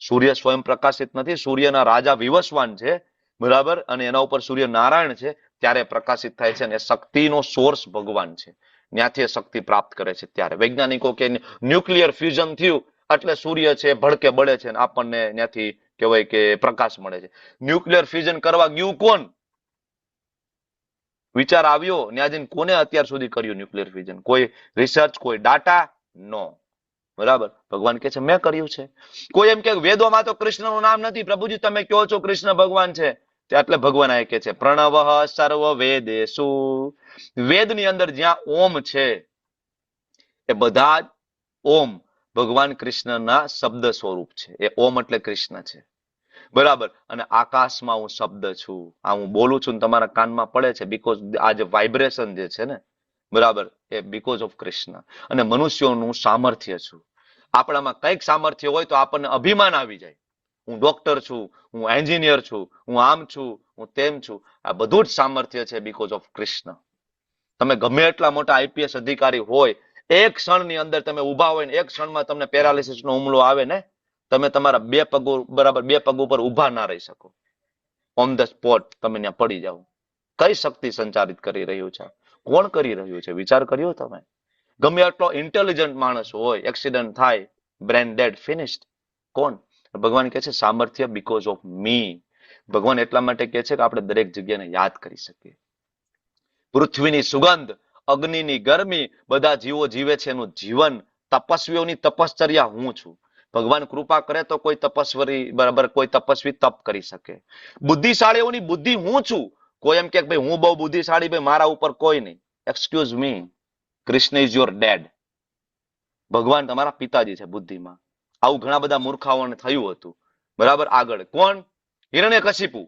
સૂર્ય સ્વયં પ્રકાશિત નથી. સૂર્યના રાજા વિવસ્વાન છે, બરાબર, અને એના ઉપર સૂર્ય નારાયણ છે, ત્યારે પ્રકાશિત થાય છે. અને શક્તિનો સોર્સ ભગવાન છે, ત્યાંથી શક્તિ પ્રાપ્ત કરે છે. ત્યારે વૈજ્ઞાનિકો કે ન્યુક્લિયર ફ્યુઝન થયું એટલે સૂર્ય છે ભડકે બળે છે, આપણને ત્યાંથી કહેવાય કે પ્રકાશ મળે છે. ન્યુક્લિયર ફ્યુઝન કરવા ગયું કોણ? વિચાર આવ્યો ત્યાં જઈને કોને અત્યાર સુધી કર્યું ન્યુક્લિયર ફ્યુઝન? કોઈ રિસર્ચ, કોઈ ડાટા? નો. બરાબર. ભગવાન કે છે મેં કર્યું છે. કોઈ એમ કે વેદોમાં તો કૃષ્ણનું નામ નથી. પ્રભુજી તમે કહો છો કૃષ્ણ ભગવાન છે, એટલે ભગવાન આ કે છે પ્રણવ સર્વ વેદેષુ, વેદની અંદર જ્યાં ઓમ છે એ બધા જ ઓમ ભગવાન કૃષ્ણના શબ્દ સ્વરૂપ છે. એ ઓમ એટલે કૃષ્ણ છે. બરાબર. અને આકાશમાં હું શબ્દ છું. આ હું બોલું છું ને તમારા કાનમાં પડે છે બીકોઝ આ જે વાઇબ્રેશન જે છે ને, બરાબર, એ બીકોઝ ઓફ કૃષ્ણ. અને મનુષ્યોનું સામર્થ્ય છું. આપણામાં કંઈક સામર્થ્ય હોય તો આપણને અભિમાન આવી જાય. હું ડોક્ટર છું, હું એન્જિનિયર છું, હું આમ છું, હું તેમ છું. આ બધું જ સામર્થ્ય છે બીકોઝ ઓફ કૃષ્ણ. તમે ગમે એટલા મોટા આઈપીએસ અધિકારી હોય, એક ક્ષણની અંદર તમે ઊભા હોય ને એક ક્ષણમાં તમને પેરાલિસિસનો હુમલો આવે ને, તમે તમારા બે પગ ઉપર ઊભા ના રહી શકો. ઓન ધ સ્પોટ તમે ત્યાં પડી જાઓ. કઈ શક્તિ સંચારિત કરી રહ્યું છે? કોણ કરી રહ્યું છે? વિચાર કર્યો તમે? ગમે એટલો ઇન્ટેલિજન્ટ માણસ હોય, એક્સિડન્ટ થાય, બ્રેન ડેડ, ફિનિશ્ડ. કોણ? ભગવાન કહે છે સામર્થ્ય બીકોઝ ઓફ મી. ભગવાન એટલા માટે કહે છે કે આપણે દરેક જગ્યાને યાદ કરી શકીએ. પૃથ્વીની સુગંધ, અગ્નિની ગરમી, બધા જીવો જીવે છે એનું જીવન, તપસ્વીઓની તપશ્ચર્યા હું છું. ભગવાન કૃપા કરે તો કોઈ તપસ્વી, બરાબર, કોઈ તપસ્વી તપ કરી શકે. બુદ્ધિશાળીઓની બુદ્ધિ હું છું. કોઈ એમ કે ભાઈ હું બહુ બુદ્ધિશાળી, ભાઈ મારા ઉપર કોઈ નહીં. Excuse me, Krishna is your dad. ભગવાન તમારા પિતાજી છે બુદ્ધિમાં. આવું ઘણા બધા મૂર્ખાઓને થયું હતું. બરાબર. આગળ કોણ? હિરણ્યકશિપુ.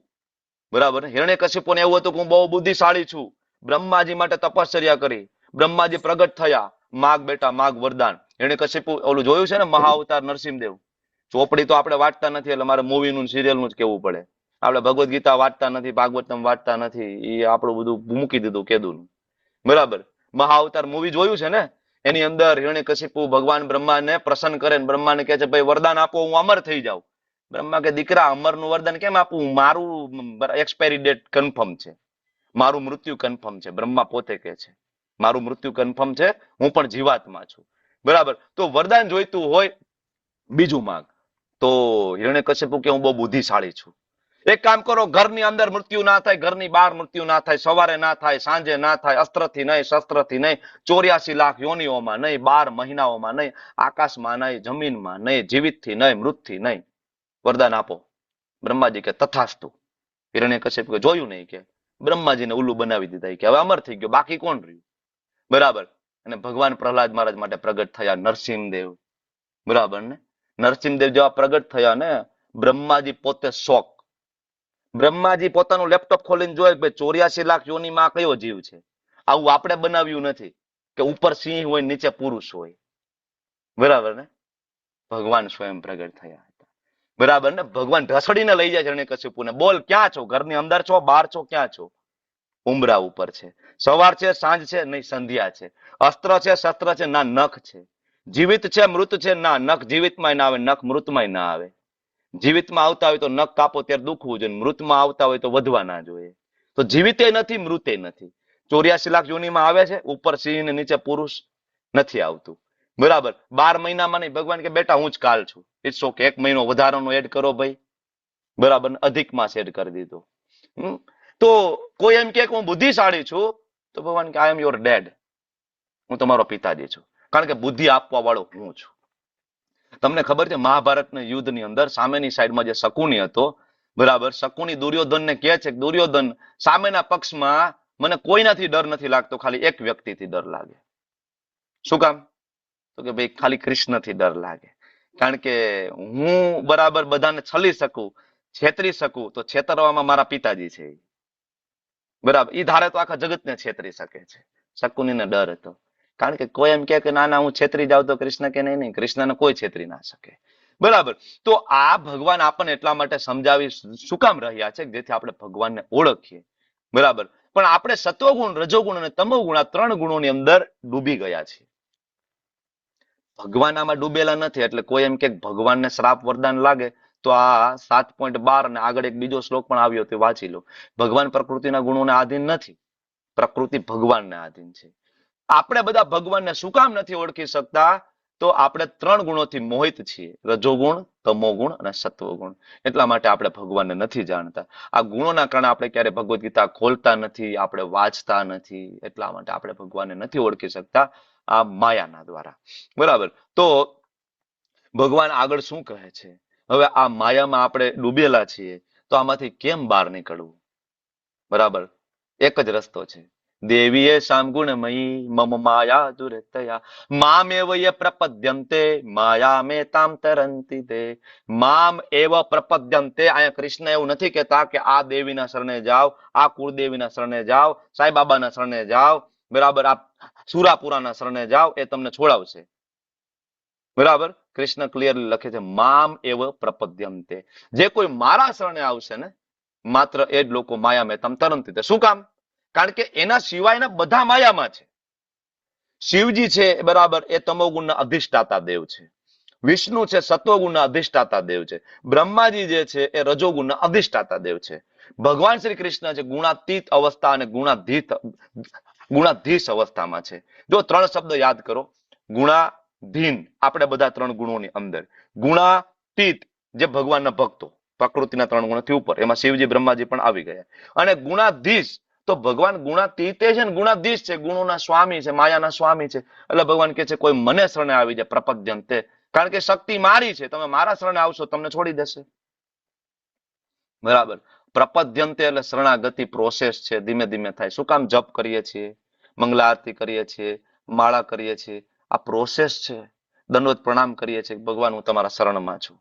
બરાબર. હિરણ્યકશિપુને એવું હતું કે હું બહુ બુદ્ધિશાળી છું. બ્રહ્માજી માટે તપશ્ચર્યા કરી. બ્રહ્માજી પ્રગટ થયા. માગ બેટા માગ વરદાન. હિરણ્યકશિપુ ઓલું જોયું છે ને, મહાઅવતાર નરસિંહદેવ. ચોપડી તો આપણે વાંચતા નથી એટલે મારે મૂવીનું સિરિયલનું જ કેવું પડે. આપણે ભગવદ્ ગીતા વાંચતા નથી, ભાગવતમ વાંચતા નથી. એ આપણું બધું મૂકી દીધું કેદું. બરાબર. મહાઅવતાર મૂવી જોયું છે ને, એની અંદર હિરણ્યકશિપુ ભગવાન બ્રહ્માને પ્રસન્ન કરે ને બ્રહ્માને કહે છે ભાઈ વરદાન આપો હું અમર થઈ જાઉં. બ્રહ્મા કે દીકરા અમરનું વરદાન કેમ આપું? મારું એક્સપાયરી ડેટ કન્ફર્મ છે, મારું મૃત્યુ કન્ફર્મ છે. બ્રહ્મા પોતે કહે છે મારું મૃત્યુ કન્ફર્મ છે, હું પણ જીવાત્મા છું. બરાબર. તો વરદાન જોઈતું હોય બીજું માંગ. તો હિરણ્યકશિપુ કે હું બહુ બુદ્ધિશાળી છું. એક કામ કરો, ઘરની અંદર મૃત્યુ ના થાય, ઘરની બહાર મૃત્યુ ના થાય, સવારે ના થાય, સાંજે ના થાય, અસ્ત્રથી નહીં, શસ્ત્રથી નહીં, 84 લાખ યોનિઓમાં નહીં, 12 મહિનાઓમાં નહીં, આકાશમાં નહીં, જમીનમાં નહીં, જીવિતથી નહીં, મૃતથી નહીં, વરદાન આપો. બ્રહ્માજી કે તથાસ્તુ. હિરણ્યકશિપુ કે જોયું નહીં કે બ્રહ્માજીને ઉલ્લુ બનાવી દીધા કે હવે અમર થઈ ગયો, બાકી કોણ રહ્યું? બરાબર. અને ભગવાન પ્રહલાદ મહારાજ માટે પ્રગટ થયા નરસિંહદેવ. બરાબર ને? નરસિંહદેવ જેવા પ્રગટ થયા ને, બ્રહ્માજી પોતે શોક. બ્રહ્માજી પોતાનું લેપટોપ ખોલીને જોયે કે 84 લાખ યોનીમાં કયો જીવ છે. આવું આપણે બનાવ્યું નથી કે ઉપર સિંહ હોય નીચે પુરુષ હોય. બરાબર ને? ભગવાન સ્વયં પ્રગટ થયા હતા. બરાબર ને? ભગવાન ઢસડીને લઈ જાય હિરણ્યકશિપુને. બોલ ક્યાં છો? ઘરની અંદર છો, બહાર છો, ક્યાં છો? ઉંબરા ઉપર છે. સવાર છે, સાંજ છે, નહીં સંધ્યા છે. અસ્ત્ર છે, શસ્ત્ર છે, ના નખ છે. જીવિત છે, મૃત છે, ના નખ જીવિતમાં ના આવે, નખ મૃતમાં ના આવે. જીવિતમાં આવતા હોય તો નખ કાપો ત્યારે દુખવું જોઈએ, મૃતમાં આવતા હોય તો વધવા ના જોઈએ. તો જીવિતે નથી, મૃતે નથી. 84 લાખ યોનીમાં આવે છે, ઉપર સિંહ ને નીચે પુરુષ નથી આવતું. બરાબર. 12 મહિનામાં નહીં. ભગવાન કે બેટા હું જ કાલ છું. ઇટ્સ ઓકે, 1 મહિનો વધારાનો એડ કરો ભાઈ. બરાબર. અધિક માસ એડ કરી દીધો. તો કોઈ એમ કે હું બુદ્ધિશાળી છું, તો ભગવાન કે આઈ એમ યોર ડેડ. હું તમારો પિતાજી છું. કારણ કે બુદ્ધિ આપવા વાળો હું છું. તમને ખબર છે મહાભારતના યુદ્ધની અંદર સામેની સાઈડમાં જે શકુની હતો, બરાબર, શકુની દુર્યોધનને કહે છે કે દુર્યોધન સામેના પક્ષમાં મને કોઈનાથી ડર નથી લાગતો, ખાલી એક વ્યક્તિથી ડર લાગે. શું કામ? તો કે ભાઈ ખાલી કૃષ્ણથી ડર લાગે. કારણ કે હું બરાબર બધાને છલી શકું, છેતરી શકું, તો છેતરવામાં મારા પિતાજી છે. બરાબર. એ ધારે તો આખા જગતને છેતરી શકે છે. શકુનીને ડર હતો. કારણ કે કોઈ એમ કે ના ના હું છેતરી જાઉં તો કૃષ્ણ કે નહીં, કૃષ્ણને કોઈ છેતરી ના શકે. બરાબર. તો આ ભગવાન આપણને એટલા માટે સમજાવી શું કામ રહ્યા છે જેથી આપણે ભગવાનને ઓળખીએ. બરાબર. પણ આપણે સત્વગુણ, રજોગુણ અને તમોગુણ આ 3 ગુણોની અંદર ડૂબી ગયા છીએ. ભગવાન આમાં ડૂબેલા નથી. એટલે કોઈ એમ કે ભગવાનને શ્રાપ વરદાન લાગે તો આ 7.12 અને આગળ એક બીજો શ્લોક પણ આવ્યો તે વાંચી લો. ભગવાન પ્રકૃતિના ગુણોને આધીન નથી, પ્રકૃતિ ભગવાનને આધીન છે. આપણે બધા ભગવાનને શું કામ નથી ઓળખી શકતા? તો આપણે 3 ગુણોથી મોહિત છીએ, રજોગુણ, તમોગુણ અને સત્વગુણ. એટલા માટે આપણે ભગવાનને નથી જાણતા. આ ગુણોના કારણે આપણે ક્યારે ભગવદ્ ગીતા ખોલતા નથી, આપણે વાંચતા નથી. એટલા માટે આપણે ભગવાનને નથી ઓળખી શકતા આ માયાના દ્વારા. બરાબર. તો ભગવાન આગળ શું કહે છે? હવે આ માયામાં આપણે ડૂબેલા છીએ, તો આમાંથી કેમ બહાર નીકળવું? બરાબર. એક જ રસ્તો છે દેવીએ શામ ગુણમયી મમ માયા દુરતયા મામેવ ય પ્રપદ્યંતે માયા મે તામ તરંતિ તે મામ એવ પ્રપદ્યંતે. અહીંયા કૃષ્ણ એવું નથી કહેતા કે આ દેવીના શરણે જાઓ, આ કુળદેવીના શરણે જાઓ, સાંઈબાબાના શરણે જાઓ, બરાબર, આ સુરાપુરાના શરણે જાઓ, એ તમને છોડાવશે. બરાબર, કૃષ્ણ ક્લિયરલી લખે છે મામ એવ પ્રપદ્યંતે. જે કોઈ મારા શરણે આવશે ને માત્ર એ જ લોકો માયા મેં તમ તરંતિ તે. શું કામ? કારણ કે એના સિવાયના બધા માયામાં છે. શિવજી છે બરાબર, એ તમોગુણના અધિષ્ઠાતા દેવ છે. વિષ્ણુ છે સત્વગુણના અધિષ્ઠાતા દેવ છે. બ્રહ્માજી જે છે એ રજોગુણના અધિષ્ઠાતા દેવ છે. ભગવાન શ્રી કૃષ્ણ છે ગુણાતીત અવસ્થા અને ગુણાધીશ અવસ્થામાં છે. જો ત્રણ શબ્દ યાદ કરો, ગુણાધીન આપણે બધા ત્રણ ગુણોની અંદર, ગુણાતીત જે ભગવાનના ભક્તો, પ્રકૃતિના ત્રણ ગુણોથી ઉપર, એમાં શિવજી બ્રહ્માજી પણ આવી ગયા, અને ગુણાધીશ તો ભગવાન ગુણાતીતે છે ને ગુણાધીશ છે, ગુણોના સ્વામી છે, માયાના સ્વામી છે. એટલે ભગવાન કે છે કોઈ મને શરણે આવી જાય પ્રપદ્યંતે, કારણ કે શક્તિ મારી છે, તમે મારા શરણે આવશો તમને છોડી દેશે. બરાબર, પ્રપદ્યંતે એટલે શરણાગતિ પ્રોસેસ છે, ધીમે ધીમે થાય. શું કામ જપ કરીએ છીએ, મંગલા આરતી કરીએ છીએ, માળા કરીએ છીએ, આ પ્રોસેસ છે. દંડવત પ્રણામ કરીએ છીએ, ભગવાન હું તમારા શરણમાં છું,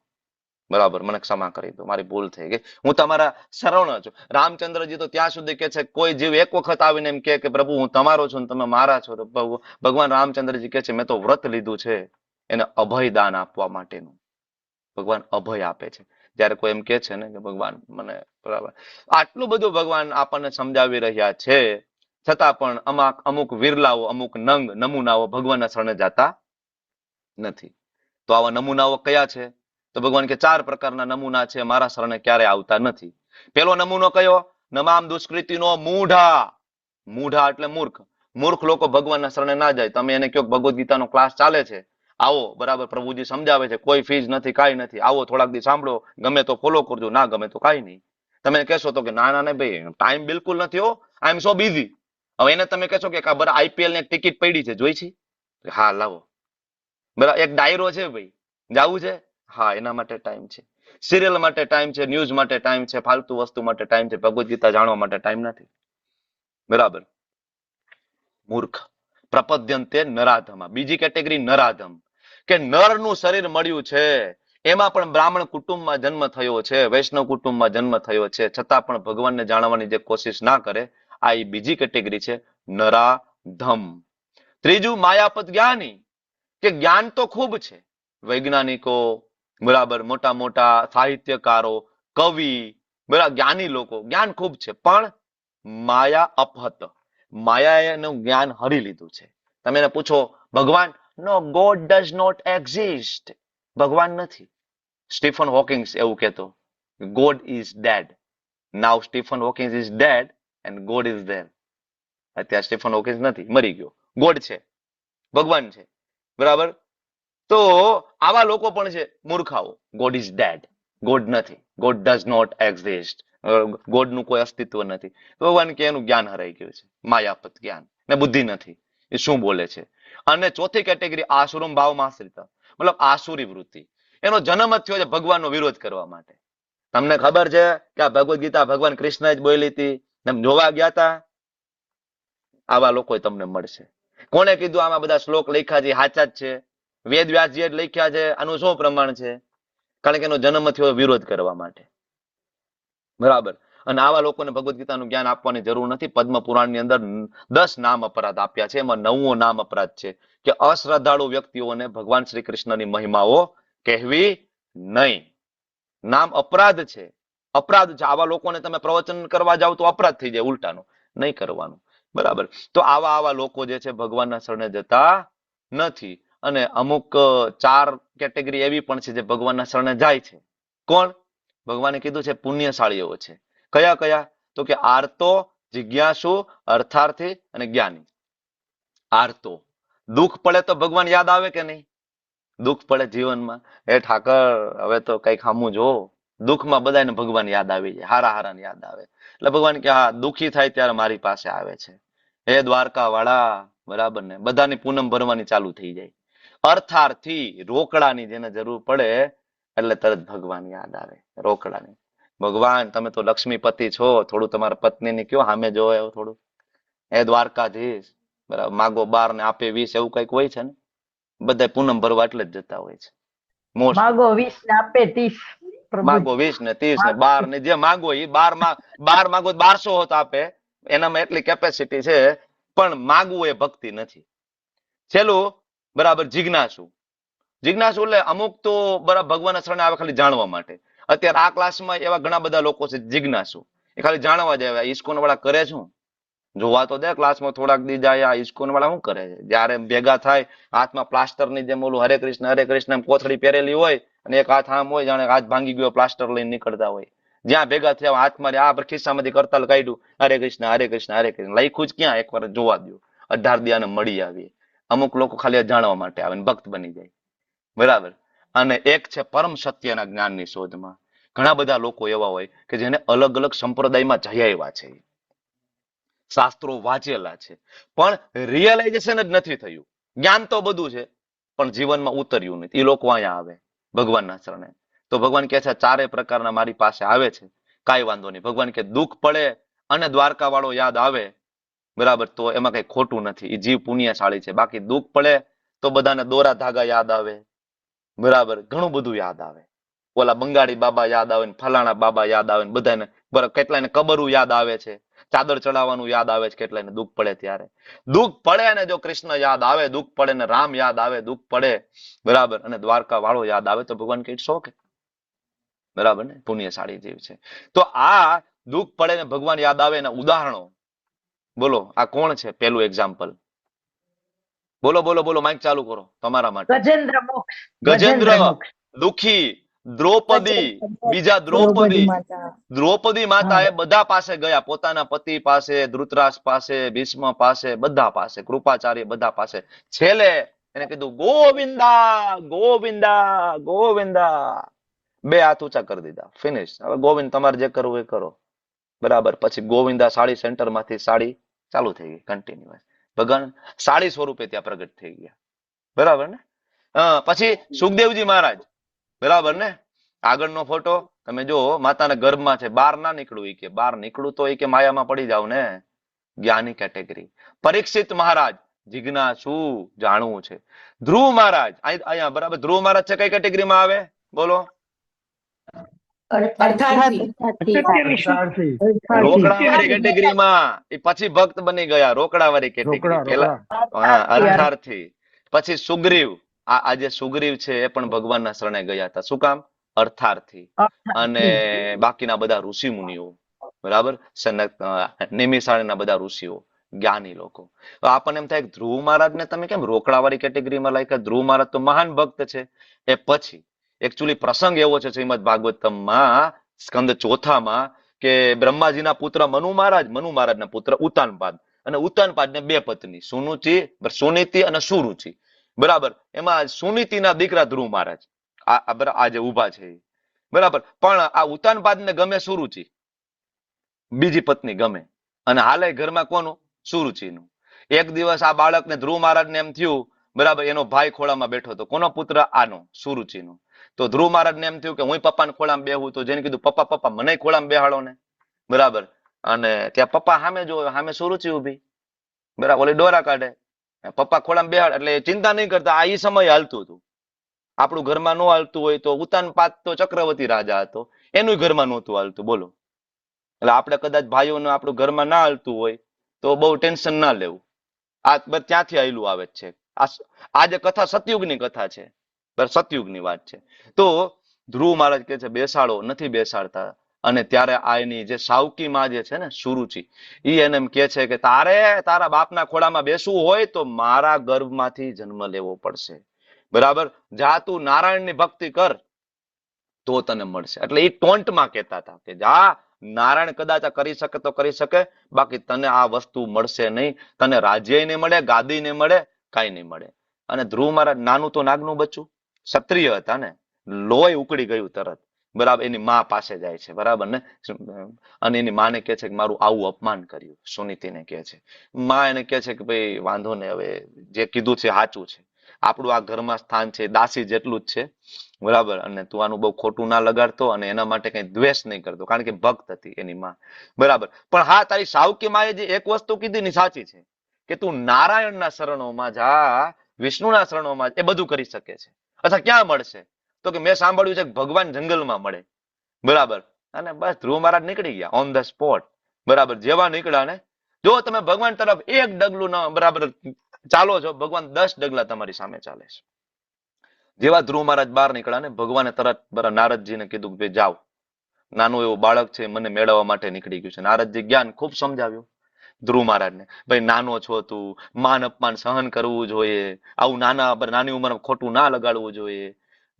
બરાબર, મને ક્ષમા કરી દો, મારી ભૂલ થઈ ગઈ, હું તમારા શરણ છું. રામચંદ્રજી તો ત્યાં સુધી કે છે કોઈ જીવ એક વખત આવીને એમ કે પ્રભુ હું તમારો છું ને તમે મારા છો, તો ભગવાન રામચંદ્રજી કે છે મેં તો વ્રત લીધું છે એને અભય દાન આપવા માટેનું. ભગવાન અભય આપે છે. જયારે કોઈ એમ કે છે ને કે ભગવાન મને, બરાબર, આટલું બધું ભગવાન આપણને સમજાવી રહ્યા છે, છતાં પણ અમુક વિરલાઓ, અમુક નમૂનાઓ ભગવાનના શરણે જતા નથી. તો આવા નમૂનાઓ કયા છે? તો ભગવાન કે 4 પ્રકારના નમૂના છે મારા શરણે ક્યારે આવતા નથી. પેલો નમૂનો કયો? નમામ દુષ્કૃતિનો મૂઢા. મૂઢા એટલે મૂર્ખ. મૂર્ખ લોકો ભગવાનના શરણે ના જાય. તમે એને કહો ભગવદ્ ગીતાનો ક્લાસ ચાલે છે, આવો, બરાબર, પ્રભુજી સમજાવે છે, કોઈ ફીસ નથી, કાંઈ નથી, આવો થોડાક દી સાંભળો, ગમે તો ફોલો કરજો, ના ગમે તો કાંઈ નહીં. તમે કહેશો તો કે ના ના ભાઈ ટાઈમ બિલકુલ નથી, હો, આઈ એમ સો બિઝી. હવે એને તમે કહેશો કે બરાબર આઈપીએલ ની એક ટિકિટ પડી છે, જોઈ છે? હા લાવો. બરાબર, એક ડાયરો છે ભાઈ, જવું છે? હા, એના માટે ટાઈમ છે. સિરિયલ માટે ટાઈમ છે, ન્યૂઝ માટે ટાઈમ છે, ફાલતુ વસ્તુ માટે ટાઈમ છે, ભગવદ્ ગીતા જાણવા માટે ટાઈમ નથી. બરાબર, મૂર્ખ. પ્રપદ્યંતે નરાધમા. બીજી કેટેગરી નરાધમ, કે નરનું શરીર મળ્યું છે, એમાં પણ બ્રાહ્મણ કુટુંબમાં જન્મ થયો છે, વૈષ્ણવ કુટુંબમાં જન્મ થયો છે, છતાં પણ ભગવાનને જાણવાની જે કોશિશ ના કરે, આ એ બીજી કેટેગરી છે, નરાધમ. ત્રીજું માયાપત જ્ઞાની, કે જ્ઞાન તો ખૂબ છે, વૈજ્ઞાનિકો, બરાબર, મોટા મોટા સાહિત્યકારો, કવિ, બરાબર, જ્ઞાની લોકો, જ્ઞાન ખૂબ છે, પણ માયા અપહત, માયાએ એનું જ્ઞાન હરી લીધું છે. તમે એને પૂછો ભગવાન, no, God does not exist, ભગવાન નથી. સ્ટીફન હોકિંગ્સ એવું કહેતો, God is dead. Now Stephen Hawkings is dead and God is there. અત્યારે સ્ટીફન હોકિંગ્સ નથી, મરી ગયો, ગોડ છે, ભગવાન છે, બરાબર. તો આવા લોકો પણ છે મૂર્ખાઓ. ગોડ ઇઝ ડેડ, ગોડ નથી, ગોડ ડઝ નોટ એક્ઝિસ્ટ, ગોડનું કોઈ અસ્તિત્વ નથી. ભગવાન કે એનું જ્ઞાન હરાઈ ગયું છે, માયાપત જ્ઞાન, ને બુદ્ધિ નથી, એ શું બોલે છે. અને ચોથી કેટેગરી આસુરમ ભાવમાં આશ્રિત, મતલબ આસુરી વૃત્તિ, એનો જન્મ જ થયો છે ભગવાનનો વિરોધ કરવા માટે. તમને ખબર છે કે આ ભગવદ્ ગીતા ભગવાન કૃષ્ણ જ બોલી હતી, તમે જોવા ગયા હતા? આવા લોકો તમને મળશે. કોને કીધું આમાં બધા શ્લોક લખ્યા છે સાચા જ છે? વેદ વ્યાસજીએ જ લખ્યા છે, આનું શું પ્રમાણ છે? કારણ કે એનો જન્મ થયો વિરોધ કરવા માટે, બરાબર. અને આવા લોકોને ભગવદ્ ગીતાનું જ્ઞાન આપવાની જરૂર નથી. પદ્મ પુરાણની અંદર 10 નામ અપરાધ આપ્યા છે, એમાં 9મો નામ અપરાધ છે કે અશ્રદ્ધાળુ વ્યક્તિઓને ભગવાન શ્રી કૃષ્ણની મહિમાઓ કહેવી નહીં. નામ અપરાધ છે, અપરાધ છે. આવા લોકોને તમે પ્રવચન કરવા જાવ તો અપરાધ થઈ જાય, ઉલટાનું નહીં કરવાનું, બરાબર. તો આવા લોકો જે છે ભગવાનના શરણે જતા નથી. અને અમુક 4 કેટેગરી એવી પણ છે જે ભગવાનના શરણે જાય છે. કોણ? ભગવાને કીધું છે પુણ્યશાળીઓ છે. કયા કયા? તો કે આર્તો, જિજ્ઞાસુ, અર્થાર્થી અને જ્ઞાની. આર્તો, દુઃખ પડે તો ભગવાન યાદ આવે કે નહીં? દુઃખ પડે જીવનમાં, એ ઠાકર હવે તો કઈક સામું જો. દુઃખમાં બધાને ભગવાન યાદ આવી જાય, હારા હારાને યાદ આવે. એટલે ભગવાન કે હા, દુઃખી થાય ત્યારે મારી પાસે આવે છે. હે દ્વારકા વાળા, બરાબર ને, બધાની પૂનમ ભરવાની ચાલુ થઈ જાય. અર્થાર્થી, રોકડાની જેને જરૂર પડે એટલે તરત ભગવાન યાદ આવે, રોકડાની. ભગવાન તમે તો લક્ષ્મીપતિ છો, થોડું તમારા પત્નીને કયો સામે જોવે થોડું, હે દ્વારકાધીશ, બરાબર, માગો 12 ને આપે 20, એવું કઈક હોય છે ને. બધા પૂનમ ભરવા એટલે જ જતા હોય છે મોસ્ટ. માગો 20 ને આપે 30. માગો પ્રભુજી 20 ને 30 ને 12 ને જે માગો એ 12 માગો 1200 હોત આપે, એનામાં એટલી કેપેસિટી છે. પણ માગવું એ ભક્તિ નથી. છેલ્લું, બરાબર, જિજ્ઞાસુ. જિજ્ઞાસુ એટલે અમુક તો બરાબર ભગવાનના શરણે આવે ખાલી જાણવા માટે. અત્યારે આ ક્લાસમાં એવા ઘણા બધા લોકો છે જિજ્ઞાસુ, એ ખાલી જાણવા જ આવ્યા. ઇસ્કોન વાળા કરે શું? જોવા તો દે ક્લાસમાં થોડાક દી જાય. આ ઇસ્કોન વાળા શું કરે છે? જયારે ભેગા થાય, હાથમાં પ્લાસ્ટર ની જેમ ઓલું હરે કૃષ્ણ એમ કોથળી પહેરેલી હોય અને એક હાથ આમ હોય, જાણે હાથ ભાંગી ગયો, પ્લાસ્ટર લઈને નીકળતા હોય. જ્યાં ભેગા થયા હાથમાં આ ખિસ્સામાંથી કરતાલ કાઢ્યું, હરે કૃષ્ણ હરે કૃષ્ણ હરે કૃષ્ણ, લખ્યું જ ક્યાં? એકવાર જોવા દો. 18 દી આને મળી આવીએ. અમુક લોકો ખાલી જાણવા માટે આવે ને ભક્ત બની જાય, બરાબર. અને એક છે પરમ સત્યના જ્ઞાનની શોધમાં. ઘણા બધા લોકો એવા હોય કે જેને અલગ અલગ સંપ્રદાયમાં જઈ આવ્યા છે, શાસ્ત્રો વાંચેલા છે, પણ રિયલાઇઝેશન જ નથી થયું. જ્ઞાન તો બધું છે પણ જીવનમાં ઉતર્યું નથી. એ લોકો અહીંયા આવે ભગવાનના શરણે. તો ભગવાન કહે છે ચારે પ્રકારના મારી પાસે આવે છે, કાંઈ વાંધો નહીં. ભગવાન કે દુઃખ પડે અને દ્વારકા વાળો યાદ આવે, બરાબર, તો એમાં કઈ ખોટું નથી. એ જીવ પુણ્યશાળી છે. બાકી દુઃખ પડે તો બધાને દોરા ધાગા યાદ આવે, બરાબર, ઘણું બધું યાદ આવે. ઓલા બંગાળી બાબા યાદ આવે ને ફલાણા બાબા યાદ આવે ને બધાને, બરાબર, કેટલાને કબરું યાદ આવે છે, ચાદર ચડાવવાનું યાદ આવે છે કેટલાને દુઃખ પડે ત્યારે. દુઃખ પડે ને જો કૃષ્ણ યાદ આવે, દુઃખ પડે ને રામ યાદ આવે, દુઃખ પડે, બરાબર, અને દ્વારકા વાળો યાદ આવે, તો ભગવાન કે શોખ, બરાબર ને, પુણ્યશાળી જીવ છે. તો આ દુઃખ પડે ને ભગવાન યાદ આવે એના ઉદાહરણો બોલો. આ કોણ છે પેલું એક્ઝામ્પલ? બોલો બોલો બોલો, માઇક ચાલુ કરો તમારા માટે. ગજેન્દ્ર મોક્ષ. ગજેન્દ્ર, મોક્ષ. દુખી, દ્રૌપદી, બીજા દ્રૌપદી. દ્રૌપદી માતા એ બધા પાસે ગયા, પોતાના પતિ પાસે, ધૃતરાષ્ટ્ર પાસે, ભીષ્મ પાસે, બધા પાસે, કૃપાચાર્ય બધા પાસે. છેલ્લે એને કીધું ગોવિંદા ગોવિંદા ગોવિંદા. 2 હાથ ઊંચા કરી દીધા, ફિનિશ. હવે ગોવિંદ તમારે જે કરવું એ કરો, બરાબર. પછી ગોવિંદા સાડી સેન્ટર માંથી સાડી ચાલુ થઈ ગઈ કન્ટિન્યુઅસ. ભગવાન સાડી સ્વરૂપે ત્યાં પ્રગટ થઈ ગયા, બરાબર ને. પછી સુખદેવજી મહારાજ, બરાબર ને. આગળનો ફોટો તમે જો, માતાના ગર્ભમાં છે. બહાર ના નીકળવું, એ કે બહાર નીકળું તો એ કે માયામાં પડી જાવ ને, જ્ઞાની કેટેગરી. પરીક્ષિત મહારાજ, જિજ્ઞાસુ, જાણવું છે. ધ્રુવ મહારાજ અહીંયા, બરાબર. ધ્રુવ મહારાજ છે કઈ કેટેગરીમાં આવે બોલો? રોકડાવાળી કેટેગરીમાં. એ પછી ભક્ત બની ગયા, રોકડાવાળી કેટેગરી. પેલા અર્થાર્થી. પછી સુગ્રીવ, આ જે સુગ્રીવ છે એ પણ ભગવાનના શરણે ગયા હતા. શું કામ? અર્થાર્થી. અને બાકીના બધા ઋષિ મુનિઓ, બરાબર, નિમિષાણીના બધા ઋષિઓ, જ્ઞાની લોકો. તો આપણને એમ થાય કે ધ્રુવ મહારાજને તમે કેમ રોકડાવાળી કેટેગરીમાં લાગ્યા? ધ્રુવ મહારાજ તો મહાન ભક્ત છે. એ પછી એકચ્યુઅલી પ્રસંગ એવો છે શ્રીમદ ભાગવતમમાં સ્કંદ 4માં કે બ્રહ્માજીના પુત્ર મનુ મહારાજના પુત્ર ઉતાનપાદ, અને ઉતાનપાદને 2 પત્ની, સુનીતિ અને સુરુચિ, બરાબર. એમાં સુનીતિના દીકરા ધ્રુવ મહારાજ આ જે ઉભા છે, બરાબર. પણ આ ઉતાનપાદને ગમે સુરુચિ, બીજી પત્ની ગમે, અને હાલે ઘરમાં કોનું? સુરુચિનું. એક દિવસ આ બાળકને ધ્રુવ મહારાજને એમ થયું, બરાબર, એનો ભાઈ ખોળામાં બેઠો હતો. કોનો પુત્ર? આનો, સુરુચિનો. તો ધ્રુવ મહારાજને એમ થયું કે હું પપ્પાને ખોળામાં બેહું. તો જેને કીધું પપ્પા પપ્પા મને ખોળામાં બેહાડો ને, બરાબર. અને ત્યાં પપ્પા સામે જોયો, સામે સુરુચિ ઉભી, બરાબર, ઓલી ડોરા કાઢે. પપ્પા ખોળામાં બેહાડ એટલે ચિંતા નહીં કરતા. આ એ સમય હાલતું હતું. આપણું ઘરમાં ન હાલતું હોય તો ઉતાનપાદ તો ચક્રવર્તી રાજા હતો, એનું ઘરમાં નહોતું હાલતું, બોલો. એટલે આપણે કદાચ ભાઈઓને આપણું ઘરમાં ના હાલતું હોય તો બહુ ટેન્શન ના લેવું. આ ત્યાંથી આવેલું આવે છે. આ જે કથા સતયુગની કથા છે, સતયુગની વાત છે. તો ધ્રુવ મહારાજ કે છે બેસાડો, નથી બેસાડતા. અને ત્યારે આ એની જે સાવકી માં જે છે ને સુરુચિ, એ એને એમ કે છે કે તારે તારા બાપના ખોળામાં બેસવું હોય તો મારા ગર્ભમાંથી જન્મ લેવો પડશે, બરાબર. જા તું નારાયણની ભક્તિ કર તો તને મળશે. એટલે એ ટોન્ટમાં કહેતા હતા કે જા, નારાયણ કદાચ કરી શકે તો કરી શકે, બાકી તને આ વસ્તુ મળશે નહીં. તને રાજ્ય નહીં મળે, ગાદી નહીં મળે, કાંઈ નહીં મળે. અને ધ્રુવ મહારાજ નાનું તો નાગનું બચ્ચું, ક્ષત્રિય હતા ને, લોહી ઉકળી ગયું તરત, બરાબર. એની માં પાસે જાય છે, બરાબર ને. અને એની માને કહે છે કે મારું આવું અપમાન કર્યું, સુનીતિને કહે છે. માં એને કહે છે કે ભાઈ વાંધો ને, હવે જે કીધું છે સાચું છે. આપણું આ ઘરમાં સ્થાન છે દાસી જેટલું જ છે, બરાબર. અને તું આનું બહુ ખોટું ના લગાડતો અને એના માટે કઈ દ્વેષ નહીં કરતો, કારણ કે ભક્ત હતી એની માં, બરાબર. પણ હા, તારી સાવકી માએ જે એક વસ્તુ કીધી ની સાચી છે કે તું નારાયણના શરણોમાં જા, વિષ્ણુના શરણોમાં, એ બધું કરી શકે છે. અચ્છા, ક્યાં મળશે? તો કે મેં સાંભળ્યું છે કે ભગવાન જંગલમાં મળે, બરાબર. અને બસ ધ્રુવ મહારાજ નીકળી ગયા ઓન ધ સ્પોટ, બરાબર. જેવા નીકળ્યા ને, જો તમે ભગવાન તરફ એક ડગલું ના બરાબર ચાલો છો, ભગવાન 10 ડગલા તમારી સામે ચાલે છે. જેવા ધ્રુવ મહારાજ બહાર નીકળ્યા ને, ભગવાને તરત નારદજીને કીધું કે ભાઈ જાઓ, નાનું એવું બાળક છે મને મેળવવા માટે નીકળી ગયું છે. નારદજી જ્ઞાન ખૂબ સમજાવ્યું ધ્રુવ મહારાજને, ભાઈ નાનો છો તું, માન અપમાન સહન કરવું જોઈએ, આવું નાની ઉંમરમાં ખોટું ના લગાડવું જોઈએ.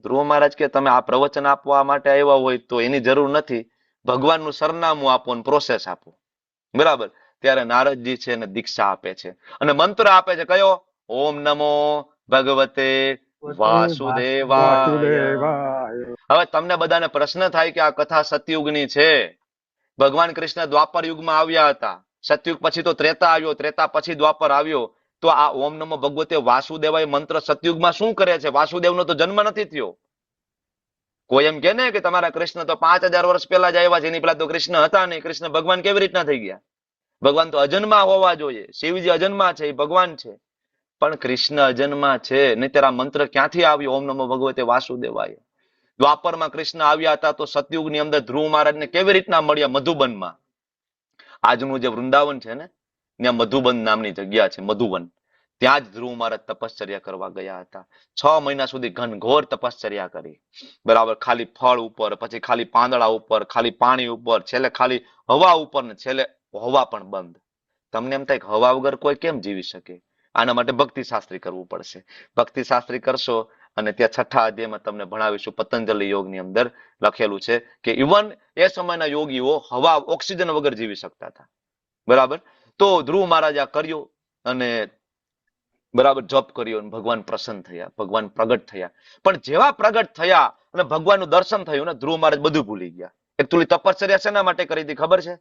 ધ્રુવ મહારાજ કે તમે આ પ્રવચન આપવા માટે આવ્યા હોય તો એની જરૂર નથી, ભગવાનનું સરનામું આપો અને પ્રોસેસ આપો, બરાબર. ત્યારે નારદજી છે ને દીક્ષા આપે છે અને મંત્ર આપે છે, કયો? ઓમ નમો ભગવતે વાસુદેવાય. હવે તમને બધાને પ્રશ્ન થાય કે આ કથા સતયુગની છે. ભગવાન કૃષ્ણ દ્વાપર યુગમાં આવ્યા હતા, સતયુગ પછી તો ત્રેતા આવ્યો, ત્રેતા પછી દ્વાપર આવ્યો. તો આ ઓમ નમો ભગવતે વાસુદેવાય મંત્ર સતયુગમાં શું કરે છે? વાસુદેવનો તો જન્મ નથી થયો. કોઈ એમ કે ને કે તમારા કૃષ્ણ તો 5000 વર્ષ પહેલા જ આવ્યા છે, એની પેલા તો કૃષ્ણ હતા નહીં. કૃષ્ણ ભગવાન કેવી રીતના થઈ ગયા? ભગવાન તો અજન્મા હોવા જોઈએ. શિવજી અજન્મા છે, એ ભગવાન છે, પણ કૃષ્ણ અજન્મા છે. નહીંતર આ મંત્ર ક્યાંથી આવ્યો ઓમ નમો ભગવતે વાસુદેવાય? દ્વાપરમાં કૃષ્ણ આવ્યા હતા તો સતયુગની અંદર ધ્રુવ મહારાજને કેવી રીતના મળ્યા? મધુબનમાં. આજનું જે વૃંદાવન છે ને, ત્યાં મધુબન નામની જગ્યા છે, મધુબન. ત્યાં જ ધ્રુવ મહારાજ તપશ્ચર્યા કરવા ગયા હતા. 6 મહિના સુધી ઘનઘોર તપશ્ચર્યા કરી, બરાબર. ખાલી ફળ ઉપર, પછી ખાલી પાંદડા ઉપર, ખાલી પાણી ઉપર, છેલ્લે ખાલી હવા ઉપર, ને છેલ્લે હવા પણ બંધ. તમને એમ થાય કે હવા વગર કોઈ કેમ જીવી શકે? આના માટે ભક્તિ શાસ્ત્રી કરવું પડશે. ભક્તિ શાસ્ત્રી કરશો અને ત્યાં 6થા અધ્યાયમાં તમને ભણાવીશું. પતંજલિ યોગની અંદર લખેલું છે કે ઇવન એ સમયના યોગીઓ હવા, ઓક્સિજન વગર જીવી શકતા હતા, બરાબર. તો ધ્રુવ મહારાજ આ કર્યું અને બરાબર જપ કર્યો અને ભગવાન પ્રસન્ન થયા, ભગવાન પ્રગટ થયા. પણ જેવા પ્રગટ થયા અને ભગવાનનું દર્શન થયું ને, ધ્રુવ મહારાજ બધું ભૂલી ગયા. એકચ્યુઅલી તપશ્ચર્યા શેના માટે કરી હતી ખબર છે?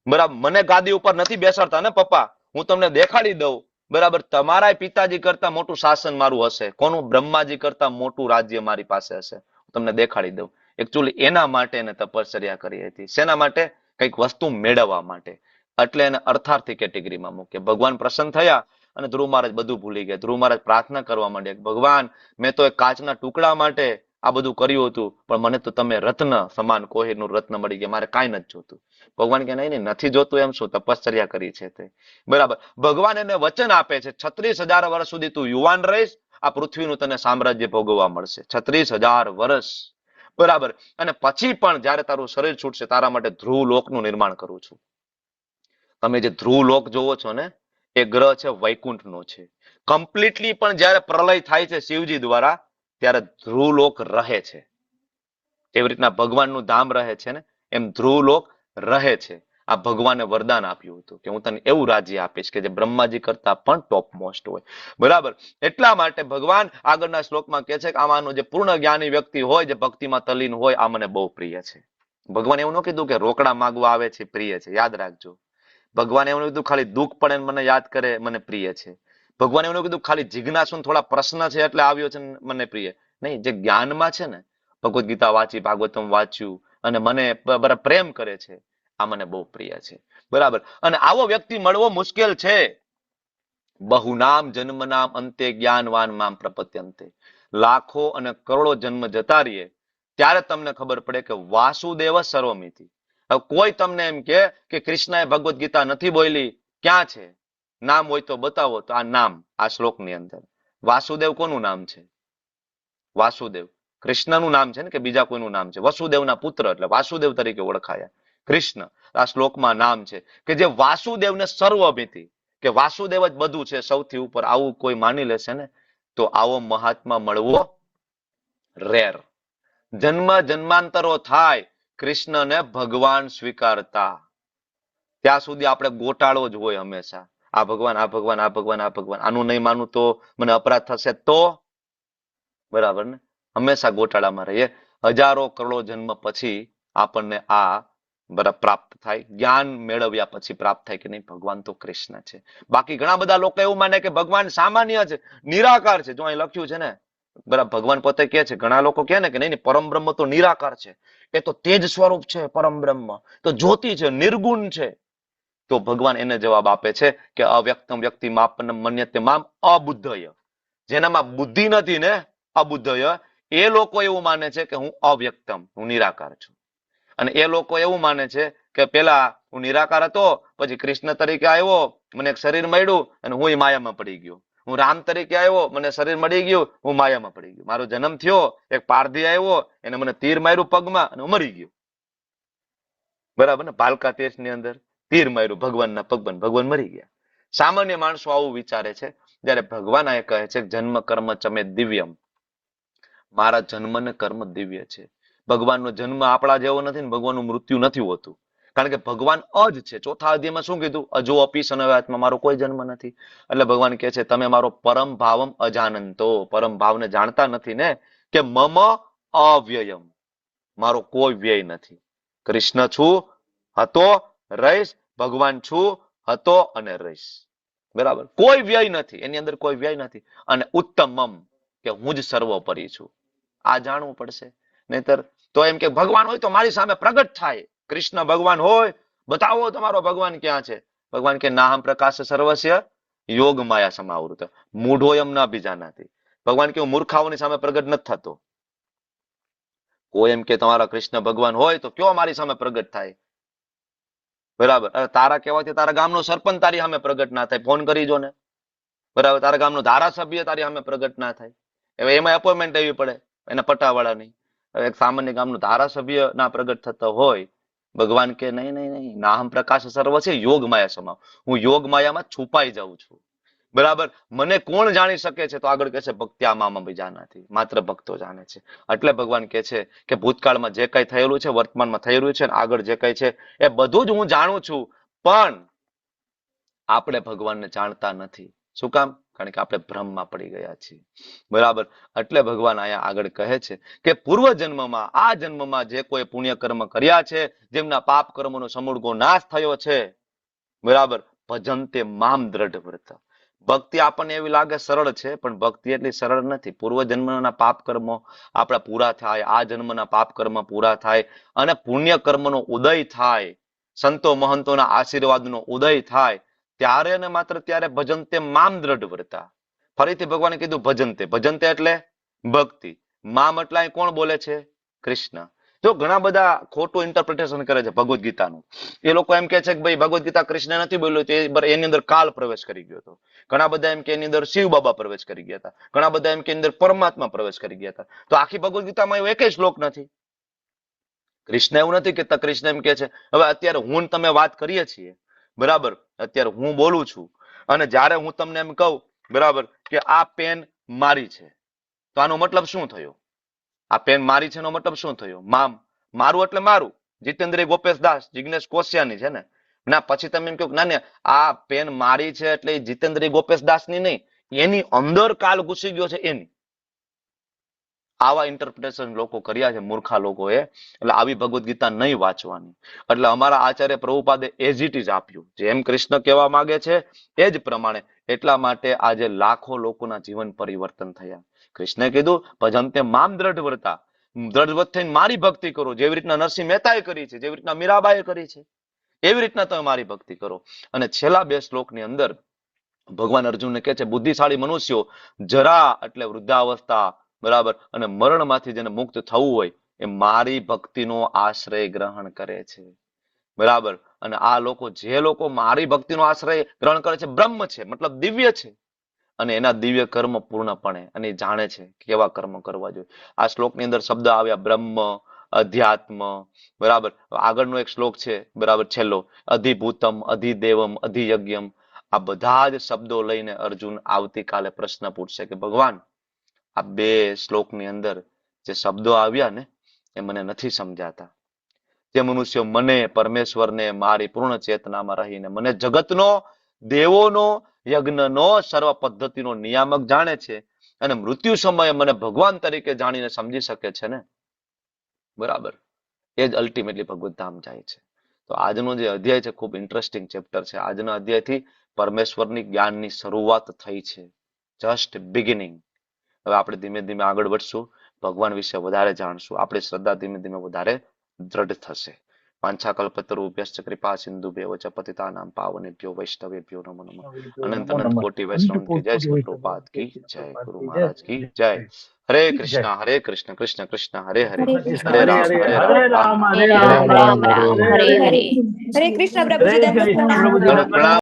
બરાબર, મને ગાદી ઉપર નથી બેસાડતા ને પપ્પા, હું તમને દેખાડી દઉં, બરાબર. તમારા પિતાજી કરતા મોટું શાસન મારું હશે. કોનું? બ્રહ્માજી કરતા મોટું રાજ્ય મારી પાસે હશે, હું તમને દેખાડી દઉં. એકચ્યુઅલી એના માટે એને તપશ્ચર્યા કરી હતી. શેના માટે? કંઈક વસ્તુ મેળવવા માટે. એટલે એને અર્થાર્થી કેટેગરીમાં મૂકે. ભગવાન પ્રસન્ન થયા અને ધ્રુવ મહારાજ બધું ભૂલી ગયા. ધ્રુવ મહારાજ પ્રાર્થના કરવા માંડ્યા, ભગવાન મેં તો એક કાચના ટુકડા માટે આ બધું કર્યું હતું, પણ મને તો તમે રત્ન સમાન કોહિનૂર રત્ન મળી ગયા, મારે કાંઈ નથી જોતું. ભગવાન કે નહીં, નથી જોતું એમ શું? તપશ્ચર્યા કરી છે તે, બરાબર. ભગવાન એને વચન આપે છે 36,000 વર્ષ સુધી તું યુવાન રહીશ, આ પૃથ્વીનું તને સામ્રાજ્ય ભોગવવા મળશે. 36,000 વર્ષ, બરાબર. અને પછી પણ જયારે તારું શરીર છૂટશે, તારા માટે ધ્રુવ લોકનું નિર્માણ કરું છું. તમે જે ધ્રુવ લોક જોવો છો ને, એ ગ્રહ છે વૈકુંઠનો છે. કમ્પ્લીટલી પણ જયારે પ્રલય થાય છે શિવજી દ્વારા, ત્યારે ધ્રુવ લોક રહે છે. એવી રીતના ભગવાનનું ધામ રહે છે ને, એમ ધ્રુવ લોક રહે છે. આ ભગવાને વરદાન આપ્યું હતું કે હું તને એવું રાજ્ય આપીશ કે જે બ્રહ્માજી કરતા પણ ટોપ મોસ્ટ હોય, બરાબર. એટલા માટે ભગવાન આગળના શ્લોકમાં કહે છે કે આમાંનો જે પૂર્ણ જ્ઞાની વ્યક્તિ હોય, જે ભક્તિમાં તલ્લીન હોય, આ મને બહુ પ્રિય છે. ભગવાન એવું ન કીધું કે રોકડા માંગવા આવે છે પ્રિય છે, યાદ રાખજો. ભગવાન એવું કીધું ખાલી દુઃખ પડે મને યાદ કરે મને પ્રિય છે. ભગવાન એવું કીધું ખાલી જિજ્ઞાસુ થોડા પ્રશ્ન છે એટલે આવ્યો છે મને પ્રિય નહીં. જે જ્ઞાનમાં છે ને, ભગવદ્ ગીતા વાંચી, ભાગવતમ વાંચ્યું અને મને પ્રેમ કરે છે, આ મને બહુ પ્રિય છે, બરાબર. અને આવો વ્યક્તિ મળવો મુશ્કેલ છે. બહુ નામ જન્મ નામ અંતે જ્ઞાનવાન મામ પ્રપત્યંતે. લાખો અને કરોડો જન્મ જતા રહીએ ત્યારે તમને ખબર પડે કે વાસુદેવ સર્વમિતિ. હવે કોઈ તમને એમ કે કૃષ્ણએ ભગવદ્ ગીતા નથી બોલી, ક્યાં છે? નામ હોય તો બતાવો. તો આ નામ આ શ્લોકની અંદર વાસુદેવ કોનું નામ છે? વાસુદેવ કૃષ્ણનું નામ છે ને, કે બીજા કોઈનું નામ છે? વસુદેવના પુત્ર એટલે વાસુદેવ તરીકે ઓળખાયા કૃષ્ણ. આ શ્લોકમાં નામ છે કે જે વાસુદેવને સર્વમિતિ, કે વાસુદેવ જ બધું છે, સૌથી ઉપર. આવું કોઈ માની લેશે ને, તો આવો મહાત્મા મળવો રેર. જન્મ જન્માંતરો થાય કૃષ્ણને ભગવાન સ્વીકારતા, ત્યાં સુધી આપણે ગોટાળો જ હોય હંમેશા. આ ભગવાન, આ ભગવાન, આ ભગવાન, આ ભગવાન, આનું નહીં માનું તો મને અપરાધ થશે તો, બરાબર ને? હંમેશા ગોટાળામાં રહીએ. હજારો કરોડો જન્મ પછી આપણને આ બરાબર પ્રાપ્ત થાય, જ્ઞાન મેળવ્યા પછી પ્રાપ્ત થાય કે નહીં ભગવાન તો કૃષ્ણ છે. બાકી ઘણા બધા લોકો એવું માને કે ભગવાન સામાન્ય છે, નિરાકાર છે. જો અહીં લખ્યું છે ને, બરાબર ભગવાન પોતે કહે છે, ઘણા લોકો કહે ને કે નહીં પરમ બ્રહ્મ તો નિરાકાર છે, એ તો તેજ સ્વરૂપ છે, પરમ બ્રહ્મ તો જ્યોતિ છે, નિર્ગુણ છે. તો ભગવાન એને જવાબ આપે છે કે અવ્યક્તમ વ્યક્તિ માપનમ મન્યતે મામ અબુદ્ધય, જેનામાં બુદ્ધિ નથી ને અબુદ્ધય, એ લોકો એવું માને છે કે હું અવ્યક્તમ, હું નિરાકાર છું. અને એ લોકો એવું માને છે કે પેલા હું નિરાકાર હતો, પછી કૃષ્ણ તરીકે આવ્યો, મને એક શરીર મળ્યું અને હું માયામાં પડી ગયો. હું રામ તરીકે આવ્યો, મને શરીર મળી ગયું, હું માયામાં પડી ગયો. મારો જન્મ થયો, એક પારધી આવ્યો, એને મને તીર માર્યું પગમાં અને હું મરી ગયો. બરાબર ને, ભાલકા તીર્થની અંદર તીર માર્યું ભગવાનના પગમાં, ભગવાન મરી ગયા. સામાન્ય માણસો આવું વિચારે છે. જયારે ભગવાન આ કહે છે જન્મ કર્મ ચમે દિવ્યમ, મારા જન્મ ને કર્મ દિવ્ય છે. ભગવાનનો જન્મ આપણા જેવો નથી ને ભગવાનનું મૃત્યુ નથી હોતું, કારણ કે ભગવાન અજ છે. ચોથા અધ્યાયમાં શું કીધું? અજો અપી સનવ્યાત્મા, મારો કોઈ જન્મ નથી. એટલે ભગવાન કહે છે તમે મારો પરમ ભાવમ અજાનંતો, પરમ ભાવને જાણતા નથી ને, કે મમ અવ્યયમ, મારો કોઈ વ્યય નથી. કૃષ્ણ છું, હતો, રહીશ, ભગવાન છું, હતો અને રહીશ. બરાબર, કોઈ વ્યય નથી, એની અંદર કોઈ વ્યય નથી. અને ઉત્તમમ, કે હું જ સર્વોપરી છું. આ જાણવું પડશે. નહીતર તો એમ કે ભગવાન હોય તો મારી સામે પ્રગટ થાય. કૃષ્ણ ભગવાન હોય, બતાવો તમારો ભગવાન ક્યાં છે. ભગવાન કે નાહમ પ્રકાશ સર્વસ્ય યોગ માયા સમાવૃત મૂઢોયમ ના બીજાનાથી. ભગવાન કે હું મૂર્ખાઓની સામે પ્રગટ નથી થતો. કોઈ એમ કે તમારા કૃષ્ણ ભગવાન હોય તો કયો મારી સામે પ્રગટ થાય. બરાબર, તારા કહેવાથી તારા ગામનો સરપંચ તારી સામે પ્રગટ ના થાય, ફોન કરી જો ને. બરાબર, તારા ગામનો ધારાસભ્ય તારી સામે પ્રગટ ના થાય. હવે એમાં એપોઇન્ટમેન્ટ લેવી પડે એના પટાવાળાની. એક સામાન્ય ગામનો ધારાસભ્ય ના પ્રગટ થતો હોય, ભગવાન કે નહીં નહીં નહીં, નાહમ પ્રકાશ સર્વ છે યોગ માયા સમાવ, હું યોગ માયામાં છુપાઈ જાઉં છું. બરાબર, મને કોણ જાણી શકે છે? તો આગળ કહે છે ભક્ત્યા મામા બીજા નથી, માત્ર ભક્તો જાણે છે. એટલે ભગવાન કહે છે કે ભૂતકાળમાં જે કઈ થયેલું છે, વર્તમાનમાં થયેલું છે, આગળ જે કઈ છે એ બધું જ હું જાણું છું, પણ આપણે ભગવાનને જાણતા નથી. શું કામ? કારણ કે આપણે ભ્રમમાં પડી ગયા છીએ. બરાબર, એટલે ભગવાન અહીંયા આગળ કહે છે કે પૂર્વ જન્મમાં, આ જન્મમાં જે કોઈ પુણ્ય કર્મ કર્યા છે, જેમના પાપ કર્મોનો સમૂળગો નાશ થયો છે, બરાબર, ભજંતે મામ દ્રઢ વ્રત. ભક્તિ આપણને એવી લાગે સરળ છે, પણ ભક્તિ એટલી સરળ નથી. પૂર્વ જન્મના પાપ કર્મો આપણા પૂરા થાય, આ જન્મના પાપ કર્મ પૂરા થાય અને પુણ્ય કર્મનો ઉદય થાય, સંતો મહંતોના આશીર્વાદનો ઉદય થાય, ત્યારે ને માત્ર ત્યારે ભજનતે મામ દ્રઢ વ્રતા. ફરીથી ભગવાને કીધું ભજનતે. ભજનતે એટલે ભક્તિ. મામ એટલે અહીં કોણ બોલે છે? કૃષ્ણ. જો ઘણા બધા ખોટું ઇન્ટરપ્રિટેશન કરે છે ભગવદ્ ગીતાનું. એ લોકો એમ કે છે કે ભાઈ ભગવદ્ ગીતા કૃષ્ણ નથી બોલ્યું, એની અંદર કાલ પ્રવેશ કરી ગયો હતો. ઘણા બધા એમ કે એની અંદર શિવ બાબા પ્રવેશ કરી ગયા હતા. ઘણા બધા એમ કે એની અંદર પરમાત્મા પ્રવેશ કરી ગયા હતા. તો આખી ભગવદ્ ગીતામાં એવો એક શ્લોક નથી. કૃષ્ણ એવું નથી કે કૃષ્ણ એમ કે છે, હવે અત્યારે હું તમે વાત કરીએ છીએ, બરાબર, અત્યારે હું બોલું છું અને જ્યારે હું તમને એમ કહું, બરાબર, કે આ પેન મારી છે, તો આનો મતલબ શું થયો? આ પેન મારી છે એનો મતલબ શું થયો? મારું એટલે મારું. જીતેન્દ્ર ગોપેશ દાસ, જિગ્નેશ કોશિયાની છે ને. ના પછી તમે એમ કહો ના આ પેન મારી છે એટલે જીતેન્દ્ર ગોપેશ દાસની નહીં, એની અંદર કાલ ઘૂસી ગયો છે એની. આવા ઇન્ટરપ્રિટેશન લોકો કર્યા છે, મૂર્ખા લોકોએ. એટલે આવી ભગવદ્ ગીતા નહીં વાંચવાની. એટલે અમારા આચાર્ય પ્રભુપાદે એઝ ઇટ ઇઝ આપ્યું, જેમ કૃષ્ણ કહેવા માંગે છે એ જ પ્રમાણે. એટલા માટે આજે લાખો લોકોના જીવન પરિવર્તન થયા. કૃષ્ણે કીધું ભજનતે મામ દ્રઢ વ્રતા, દ્રઢવ્રત થઈને મારી ભક્તિ કરો, જેવી રીતના નરસિંહ મહેતાએ કરી છે, જેવી રીતના મીરાબાઈએ કરી છે, એવી રીતના તમે મારી ભક્તિ કરો. અને છેલ્લા 2 શ્લોકની અંદર ભગવાન અર્જુનને કહે છે બુદ્ધિશાળી મનુષ્યો જરા એટલે વૃદ્ધાવસ્થા, બરાબર, અને મરણમાંથી જેને મુક્ત થવું હોય એ મારી ભક્તિનો આશ્રય ગ્રહણ કરે છે. બરાબર, અને આ લોકો, જે લોકો મારી ભક્તિનો આશ્રય ગ્રહણ કરે છે, બ્રહ્મ છે, મતલબ દિવ્ય છે, અને એના દિવ્ય કર્મ પૂર્ણપણે અને જાણે છે કેવા કર્મ કરવા જોઈએ. આ શ્લોકની અંદર શબ્દ આવ્યા બ્રહ્મ, અધ્યાત્મ, બરાબર. આગળનો એક શ્લોક છે, બરાબર, છેલ્લો, અધિભૂતમ, અધિદેવમ, અધિયજ્ઞમ. આ બધા જ શબ્દો લઈને અર્જુન આવતીકાલે પ્રશ્ન પૂછશે કે ભગવાન, આ 2 શ્લોકની અંદર જે શબ્દો આવ્યા ને એ મને નથી સમજાતા. જે મનુષ્યો મને, પરમેશ્વરને, મારી પૂર્ણ ચેતનામાં રહીને મને જગતનો, દેવોનો, યજ્ઞનો, સર્વ પદ્ધતિનો નિયામક જાણે છે અને મૃત્યુ સમયે મને ભગવાન તરીકે જાણીને સમજી શકે છે ને, બરાબર, એ જ અલ્ટિમેટલી ભગવત ધામ જાય છે. તો આજનો જે અધ્યાય છે ખૂબ ઇન્ટરેસ્ટિંગ ચેપ્ટર છે. આજના અધ્યાયથી પરમેશ્વરની જ્ઞાનની શરૂઆત થઈ છે. Just beginning. હવે આપણે ધીમે ધીમે આગળ વધશું, ભગવાન વિશે વધારે જાણશું, આપણી શ્રદ્ધા ધીમે ધીમે વધારે દ્રઢ થશે. વાંછાકલ્પતરુભ્યશ્ચ કૃપા સિંધુભ્યઃ ચ પતિતાનાં પાવનેભ્યો વૈષ્ણવેભ્યો નમો નમઃ. અનંત અનંત કોટી વૈષ્ણવ की जय. श्री प्रभुपाद की जय. गुरु महाराज की जय. हरे कृष्ण कृष्ण कृष्ण हरे हरे, हरे हरे राम राम राम राम हरे हरे. હરે કૃષ્ણ પ્રભુજી, દંડવત પ્રણામ. प्रणाम.